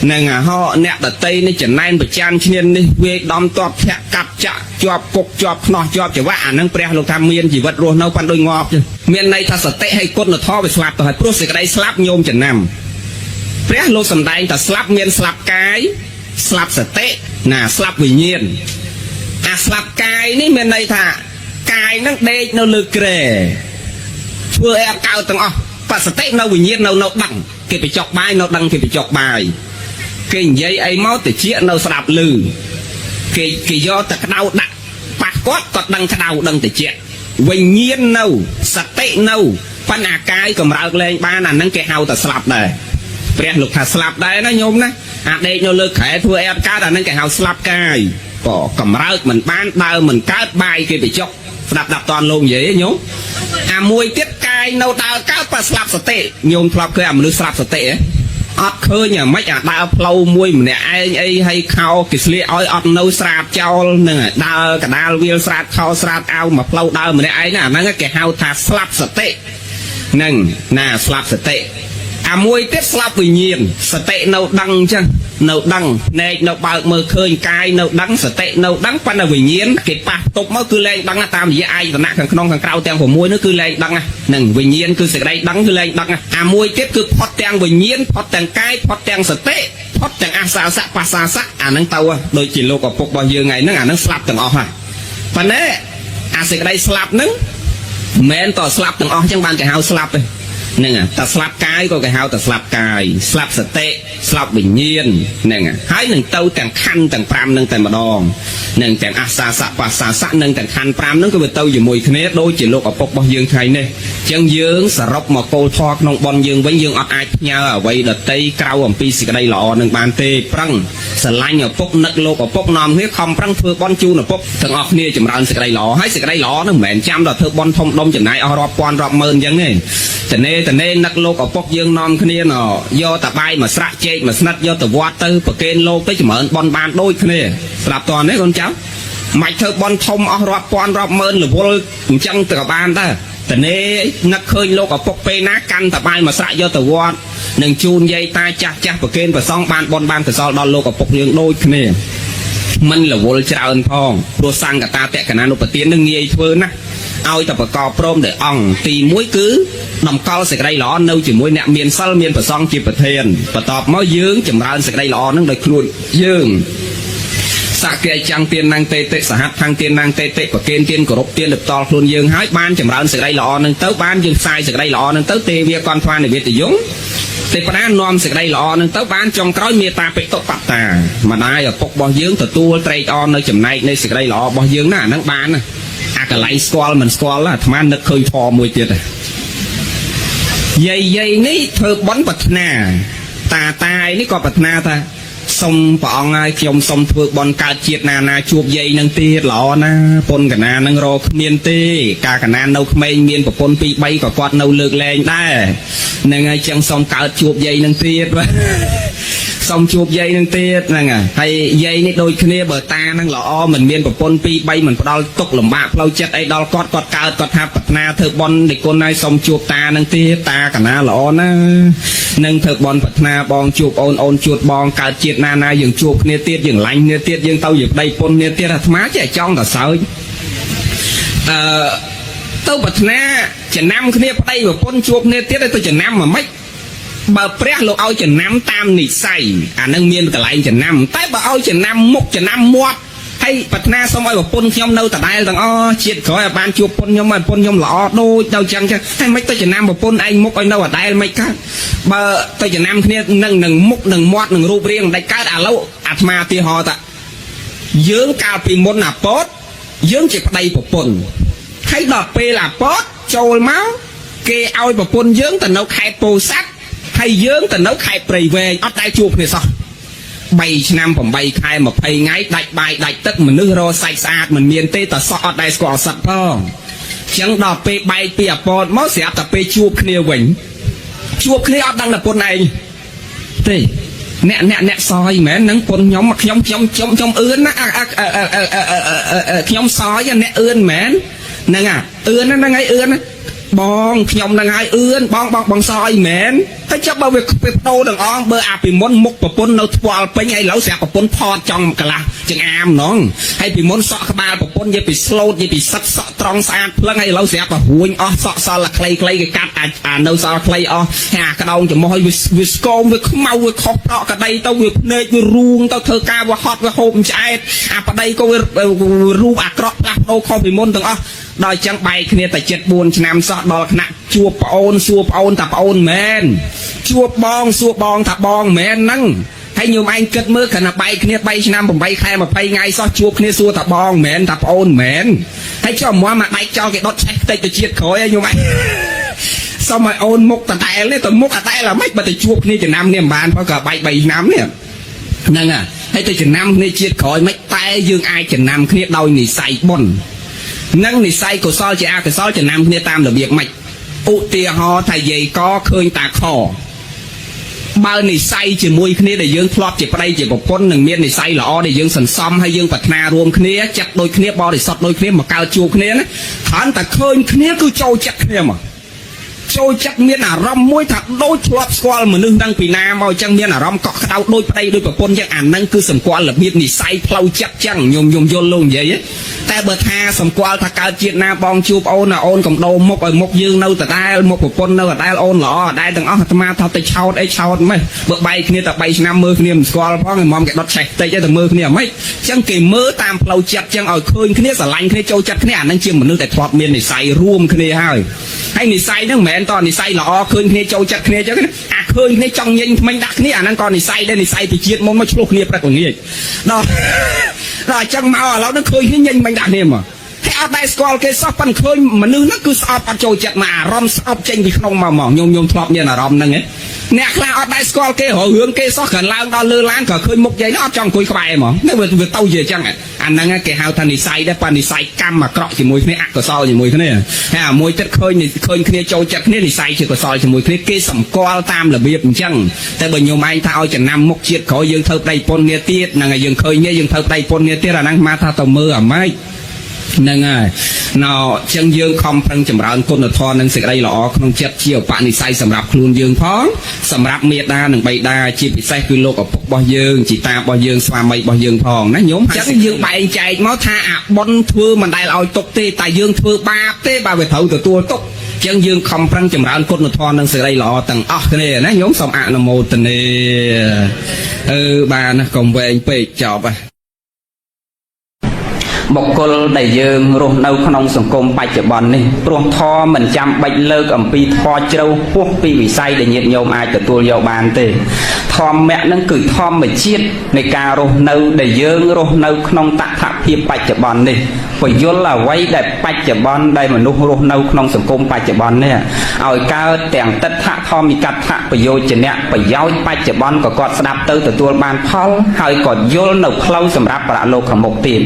ហ្នឹងហើយហោអ្នកដតីនេះចំណែនប្រចាំឈ្នាននេះវាដំតបធាក់កាប់ចាក់ជាប់ពុកជាប់ខ្នោះជាប់ច្រវាក់អាហ្នឹងព្រះលោកថាមានជីវិតរស់នៅប៉ុន្តែដូចងាប់ចឹងមានន័យថាសតិឲ្យគុណធម៌វាស្លាប់ទៅហើយព្រោះសេចក្តីស្លាប់ញោមចំណាំព្រះលោកសំដែងថាស្លាប់មានស្លាប់កាយស្លាប់សតិណាស្លាប់វិញ្ញាណអាស្លាប់កាយនេះមានន័យថាកាយនឹងដេកនៅលើគ្រែធ្វើឲ្យអត់កើតទាំងអស់បសតិនៅវិញ្ញាណនៅដឹងគេបញ្ចុកបាយនៅដឹងគេបញ្ចុកបាយគេនិយាយអីមកតិចនៅស្ដាប់ឮគេយកតែក្តៅដាក់ប៉ះគាត់គាត់ដឹងក្តៅដឹងតិចវិញ្ញាណនៅសតិនៅបណ្ណាកាយកម្រើកលែងបានអានឹងគេហៅតែស្លាប់ដែរព្រះលោកថាស្លាប់ដែរណាញោមណាអាដេកនៅលើក្រែធ្វើអីអត់កើតអានឹងគេហៅស្លាប់កាយក៏កម្រើកមិនបានដើរមិនកើតបាយគេបញ្ចុកស្ដាប់តនលោកនិយាយញោមអាមួយទៀតកាយនៅដើរកើតប៉ះស្លាប់សតិញោមធ្លាប់ឃើញអាមនុស្សស្លាប់សតិអត់ឃើញអាម៉េចអាដើរផ្លូវមួយម្នាក់ឯងអីហើយខោគេស្លៀកឲ្យអត់នៅស្រាតចោលនឹងដើរកដាលវាលស្រាតខោស្រាតអាវមកផ្លូវដើរម្នាក់ឯងណាអាហ្នឹងគេហៅថាស្លាប់សតិនឹងណាស្លាប់សតិអាមួយទៀតស្លាប់វិញ្ញាណសតិនៅដឹងអញ្ចឹងនៅដឹងភ្នែកនៅបើកមើលឃើញកាយនៅដឹងសតិនៅដឹងប៉ុន្តែវិញ្ញាណគេប៉ះទប់មកគឺលែងដឹងតាមរយៈអាយតនៈខាងក្នុងខាងក្រៅទាំង6នោះគឺលែងដឹងហ្នឹងវិញ្ញាណគឺសេចក្តីដឹងគឺលែងដឹងអាមួយទៀតគឺផុតទាំងវិញ្ញាណផុតទាំងកាយផុតទាំងសតិផុតទាំងអាសាសៈបាសាសៈអាហ្នឹងទៅដូចជាលោកឪពុករបស់យើងថ្ងៃហ្នឹងអាហ្នឹងស្លាប់ទាំងអស់ហើយប៉ុន្តែអាសេចក្តីស្លាប់ហ្នឹងមិនមែនតស្លាប់ទាំងអស់អញ្ចឹងបានគេហៅស្លាប់ទេហ្នឹងតែស្លាប់កាយក៏គេហៅតែស្លាប់កាយស្លាប់សតិស្លាប់វិញ្ញាណហ្នឹងហើយនឹងទៅទាំងខណ្ឌទាំង5នឹងតែម្ដងនឹងទាំងអាសាសៈបាសាសៈនឹងទាំងខណ្ឌ5នឹងក៏វាទៅជាមួយគ្នាដូចជាលោកឪពុករបស់យើងថ្ងៃនេះអញ្ចឹងយើងសរុបមកគោលធម៌ក្នុងបនយើងវិញយើងអត់អាចផ្ញើអ្វីដតីក្រៅអំពីសេចក្តីល្អនឹងបានទេប្រឹងស្រឡាញ់ឪពុកនឹកលោកឪពុកនាំគ្នាខំប្រឹងធ្វើបនជូនឪពុកទាំងអស់គ្នាចម្រើនសេចក្តីល្អហើយសេចក្តីល្អនឹងមិនមែនចាំដល់ធ្វើបនធំដុំចំណាយអស់រាប់ពាន់រាប់ម៉ឺនអញ្ចឹងទេតនេនឹកលោកឪពុកយើងនាំគ្នាយកតាបាយមកស្រាក់ចេកមកស្និតយកទៅវត្តទៅប្រគេនលោកទៅចម្រើនបនបានដូចគ្នាស្រាប់តើនេះកូនចៅមិនធ្វើបនធំអស់រាប់ពាន់រាប់ម៉ឺនរវល់អញ្ចឹងទៅក៏បានដែរតនេនឹកឃើញលោកឪពុកពេលណាកាន់តាបាយមកស្រាក់យកទៅវត្តនឹងជូនយាយតាចាស់ប្រគេនប្រសងបានបនបានកសលដល់លោកឪពុកយើងដូចគ្នាមិនរវល់ច្រើនផងព្រោះសង្កតាតកណានុបទាននឹងងាយធ្វើណាស់ឲ្យតែប្រកបព្រមដោយអង្គទី1គឺតម្កល់សេចក្តីល្អនៅជាមួយអ្នកមានសិលមានប្រសងជាប្រធានបន្ទាប់មកយើងចម្រើនសេចក្តីល្អនឹងដោយខ្លួនយើងសក្កិចាំងទានណាំងតេតិសហត្ថទានណាំងតេតិប្រគេនទានគោរពទានលបតល់ខ្លួនយើងហើយបានចម្រើនសេចក្តីល្អនឹងទៅបានយើងផ្សាយសេចក្តីល្អនឹងទៅទេវាកនថ្វានិវេទយងទេវតានាំសេចក្តីល្អនឹងទៅបានចុងក្រោយមេត្តាបិតុបត្តាម្ដាយឪពុករបស់យើងទទួលត្រេកអរនៅចំណែកនៃសេចក្តីល្អរបស់យើងណាអាហ្នឹងបានណាអាកន្លែងស្គាល់មិនស្គាល់អាត្មានឹកឃើញធម៌មួយទៀតយាយនេះធ្វើបន់ប្រាថ្នាតាឯនេះក៏ប្រាថ្នាថាសុំព្រះអង្គឲ្យខ្ញុំសុំធ្វើបន់កើតជាតិណាជួបយាយនឹងទៀតល្អណាពុនកណានឹងរកគ្មានទេកាលកណានៅក្មេងមានប្រពន្ធ2 3ក៏គាត់នៅលើកលែងដែរហ្នឹងហើយចឹងសុំកើតជួបយាយនឹងទៀតសុំជួបយាយនឹងទៀតហ្នឹងហើយយាយនេះដូចគ្នាបើតានឹងល្អមិនមានប្រពន្ធ2 3មិនផ្ដាល់ទុកលំបាកផ្លូវចិត្តអីដល់គាត់កើតគាត់ថាប្រាថ្នាធ្វើបន់និគុណឲ្យសុំជួបតានឹងទៀតតាកណាល្អណានឹងធ្វើបន់ប្រាថ្នាបងជួបអូនជួបបងកើតជាតិណាយើងជួបគ្នាទៀតយើងឡាញ់គ្នាទៀតយើងទៅជាប្តីពុនគ្នាទៀតអាត្មាចេះចង់តែសើចទៅប្រាថ្នាចំណាំគ្នាប្តីប្រពន្ធជួបគ្នាទៀតទៅចំណាំមកម៉េចបើព្រះលោកឲ្យចំណាំតាមនិស័យអានឹងមានកន្លែងចំណាំតែបើឲ្យចំណាំមុខចំណាំមាត់ ហើយប្រាថ្នាសូមឲ្យប្រពន្ធខ្ញុំនៅដដែលទាំងអស់ជាតិក្រោយឲ្យបានជួបប្រពន្ធខ្ញុំឲ្យប្រពន្ធខ្ញុំល្អដូចទៅចឹងហើយមិនទៅចំណាំប្រពន្ធឯងមុខឲ្យនៅដដែលមិនកើតបើទៅចំណាំគ្នានឹងមុខនឹងមាត់នឹងរូបរាងមិនដាច់កើតឥឡូវអាត្មាទីហោតាយើងកាលពីមុនអាពតយើងជាប្តីប្រពន្ធហើយដល់ពេលអាពតចូលមកគេឲ្យប្រពន្ធយើងទៅនៅខេត្តពោធិ៍សាត់ហើយយើងទៅនៅខេត្តព្រៃវែងអត់ដែលជួបគ្នាសោះ3ឆ្នាំ8ខែ20ថ្ងៃដាច់បាយដាច់ទឹកមនុស្សរសាច់ស្អាតមិនមានទេតសោះអត់ដែលស្គាល់សត្វផងចឹងដល់ពេលបែកពីអាពតមកស្រាប់តែពេលជួបគ្នាវិញជួបគ្នាអត់ដឹងតែពុនឯងទេអ្នកសយមែននឹងពុនខ្ញុំអឿនណាខ្ញុំសយអ្នកអឿនមែនហ្នឹងអឿនហ្នឹងហើយអឿនបងខ្ញុំនឹងឲ្យអឿនបងសអីមែនតែចាប់បើវាបដូរទាំងអស់បើអាពីមុនមុខប្រពន្ធនៅថ្ពាល់ពេញហើយឥឡូវស្រាប់ប្រពន្ធផតចង់កន្លះចង្អាមហ្នងហើយពីមុនសក់ក្បាលប្រពន្ធនិយាយពីស្លូតនិយាយពីសិតសក់ត្រង់ស្អាតភ្លឹងហើយឥឡូវស្រាប់តែរួញអស់សក់សល់ខ្លីគេកាត់អានៅសល់ខ្លីអស់ហើយអាក្តោងចំហឲ្យវាស្គមវាខ្មៅវាខុសប្រក់ក្តីទៅវាភ្នែកវារូងទៅធ្វើការវាហត់វាហូបឆ្អែតអាប្តីក៏វារូបអាក្រក់ផ្លាស់ប្ដូរខុសពីមុនទាំងអស់ដល់ចឹងបែកគ្នាតែ7-4ឆ្នាំសោះដល់ថ្នាក់ជួបប្អូនសួរប្អូនថាប្អូនមែនជួបបងសួរបងថាបងមែនហ្នឹងហើយញោមឯងគិតមើលគ្រាន់តែបែកគ្នា3ឆ្នាំ8ខែ20ថ្ងៃសោះជួបគ្នាសួរថាបងមែនថាប្អូនមែនហើយចុះមកមកបែកចោលគេដុតឆេះតិចទៅជាតិក្រោយហើយញោមឯងសុំឲ្យអូនមុខតតែលនេះទៅមុខអតែលមិនបើទៅជួបគ្នាចំណាំនេះមិនបានព្រោះក៏បែក3ឆ្នាំនេះហ្នឹងហើយទៅចំណាំគ្នាជាតិក្រោយមិនតែយើងអាចចំណាំគ្នាដោយនិស័យបុណ្យនឹងនិស័យកុសលជាអកុសលចំណាំគ្នាតាមរបៀបម៉េចឧទាហរណ៍ថាយាយកឃើញតាខបើនិស័យជាមួយគ្នាដែលយើងធ្លាប់ជាប្តីជាប្រពន្ធនឹងមាននិស័យល្អដែលយើងសន្សំហើយយើងប្រាថ្នារួមគ្នាចិត្តដូចគ្នាបរិសុទ្ធដូចគ្នាមកកើតជួបគ្នាណាគ្រាន់តែឃើញគ្នាគឺចូលចិត្តគ្នាមកចូលចិត្តមានអារម្មណ៍មួយថាដូចធ្លាប់ស្គាល់មនុស្សហ្នឹងពីណាមកអញ្ចឹងមានអារម្មណ៍កក់ក្ដៅដូចប្តីដូចប្រពន្ធអញ្ចឹងអាហ្នឹងគឺសម្គាល់របៀបនិស័យផ្លូវចិត្តអញ្ចឹងខ្ញុំយល់លោកនិយាយតែបើថាសម្គាល់ថាកើតជាតិណាបងជួបអូនអូនកំដោមុខឲ្យមុខយើងនៅដដែលមុខប្រពន្ធនៅដដែលអូនល្អដដែលទាំងអស់អាត្មាថាទៅឆោតអីឆោតមិនបើបែកគ្នាតែ3ឆ្នាំមើលគ្នាមិនស្គាល់ផងឯងមកគេដុតឆេះតិចទៅមើលគ្នាមិនអញ្ចឹងគេមើលតាមផ្លូវចិត្តអញ្ចឹងឲ្យឃើញគ្នាស្រឡាញ់គ្នាចូលចិត្តគ្នាអាហ្នឹងជាមនុស្សដែលធ្លាប់មាននិស័យរួមគ្នាហើយនិស័យហ្នឹងមិនមែនតនិស័យល្អឃើញគ្នាចូលចិត្តគ្នាអញ្ចឹងអាឃើញគ្នាចង់ញញថ្មិញដាក់គ្នាអាហ្នឹងក៏និស័យដែរនិស័យពីជាតិមុនមកឆ្លោះគ្នាព្រឹកល្ងាចដល់អញ្ចឹងមកឥឡូវហ្នឹងឃើញគ្នាញញមិនដាក់គ្នាមកហើយអត់ដែរស្គាល់គេសោះប៉ុន្តែឃើញមនុស្សហ្នឹងគឺស្អប់អត់ចូលចិត្តមកអារម្មណ៍ស្អប់ចេញពីក្នុងមកខ្ញុំធ្លាប់មានអារម្មណ៍ហ្នឹងអ្នកខ្លះអត់ដែរស្គាល់គេរឿងគេសោះគ្រាន់ឡើងដល់លើឡានក៏ឃើញមុខយាយហ្នឹងអត់ចង់អង្គុយក្បែរហ្មងនេះវាទៅជាអញ្ចឹងអាហ្នឹងគេហៅថានិស័យដែរប៉ុន្តែនិស័យកម្មអាក្រក់ជាមួយគ្នាអកុសលជាមួយគ្នាហើយអាមួយទៀតឃើញគ្នាចូលចិត្តគ្នានិស័យជាកុសលជាមួយគ្នាគេសម្គាល់តាមរបៀបអញ្ចឹងតែបើខ្ញុំឯងថាឲ្យចំណាំមុខជាតិក្រោយយើងធ្វើប្តីពុនគ្នាទៀតហ្នឹងហើយយើងឃើញយើងធ្វើប្តីពុនគ្នាទៀតអាហ្នឹងមកថាទៅមើលអាម៉េចហ្នឹងហើយណ៎ចឹងយើងខំប្រឹងចម្រើនគុណធម៌និងសេចក្តីល្អក្នុងចិត្តជាឧបនិស្ស័យសម្រាប់ខ្លួនយើងផងសម្រាប់មេដានិងបៃតាជាពិសេសគឺលោកឪពុករបស់យើងជីតារបស់យើងស្វាមីរបស់យើងផងណាញោមចឹងយើងបែងចែកមកថាអាបុណ្យធ្វើមិនដែលឲ្យទុកទេតែយើងធ្វើបាបទេបើវាត្រូវទទួលទុកចឹងយើងខំប្រឹងចម្រើនគុណធម៌និងសេចក្តីល្អទាំងអស់គ្នាណាញោមសូមអនុមោទនាបានណាកុំវែងពេកចប់បុគ្គលដែលយើងរស់នៅក្នុងសង្គមបច្ចុប្បន្ននេះព្រោះធម៌មិនចាំបាច់លើកអំពីធម៌ជ្រៅហួសពីវិស័យដែលញាតិញោមអាចទទួលយកបានទេធម្មៈនឹងគឺធម្មជាតិនៃការរស់នៅដែលយើងរស់នៅក្នុងតថភាពបច្ចុប្បន្ននេះពយល់អ្វីដែលបច្ចុប្បន្នដែលមនុស្សរស់នៅក្នុងសង្គមបច្ចុប្បន្ននេះឲ្យកើតទាំងទិដ្ឋធម្មិកដ្ឋប្រយោជនៈប្រយោជន៍បច្ចុប្បន្នក៏គាត់ស្ដាប់ទៅទទួលបានផលហើយក៏យល់នៅផ្លូវសម្រាប់ប្រលោកខាងមុខទៀត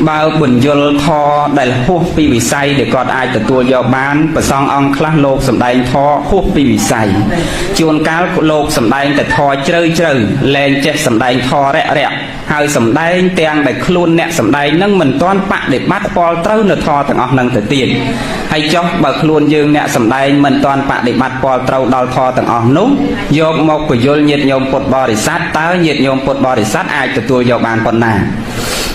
បើបញ្យលធរដែលហួសពីវិស័យដែលគាត់អាចទទួលយកបានប្រសងអង្គខ្លះលោកសម្ដែងធរហួសពីវិស័យជួនកាលលោកសម្ដែងតែធរជ្រៅលែងចេះសម្ដែងធររៈហើយសម្ដែងទាំងដែលខ្លួនអ្នកសម្ដែងនឹងមិនទាន់បដិបត្តិពលត្រូវនៅធរទាំងអស់នឹងទៅទៀតហើយចុះបើខ្លួនយើងអ្នកសម្ដែងមិនទាន់បដិបត្តិពលត្រូវដល់ធរទាំងអស់នោះយកមកពយល់ញាតិញោមពុទ្ធបរិស័ទតើញាតិញោមពុទ្ធបរិស័ទអាចទទួលយកបានប៉ុណ្ណា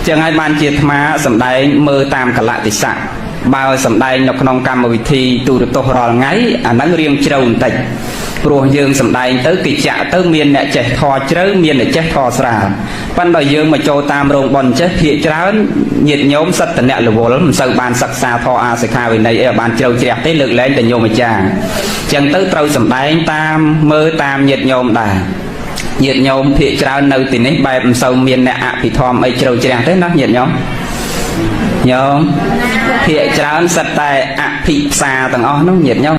ចឹងហើយបានជាអាត្មាសម្ដែងមើលតាមកលៈទេសៈបើសម្ដែងនៅក្នុងកម្មវិធីទូរទស្សន៍រាល់ថ្ងៃអាហ្នឹងរៀងជ្រៅបន្តិច ព្រោះយើងសំដែងទៅកិច្ចៈទៅមានអ្នកចេះធរជ្រៅមានអ្នកចេះធរស្រាលប៉ុន្តែយើងមកចូលតាមរោងបនចេះភាកច្រើនញាតិញោមសិតតអ្នករវល់មិនសូវបានសិក្សាធរអាសិក្ខាវិន័យអីបានជ្រៅជ្រះទេលើកលែងតែញោមអាចារ្យអញ្ចឹងទៅត្រូវសំដែងតាមមើលតាមញាតិញោមដែរញាតិញោមភាកច្រើននៅទីនេះបែបមិនសូវមានអ្នកអភិធម្មអីជ្រៅជ្រះទេណាញាតិញោមញោមភាកច្រើនសិតតែអភិផ្សាទាំងអស់នោះញាតិញោម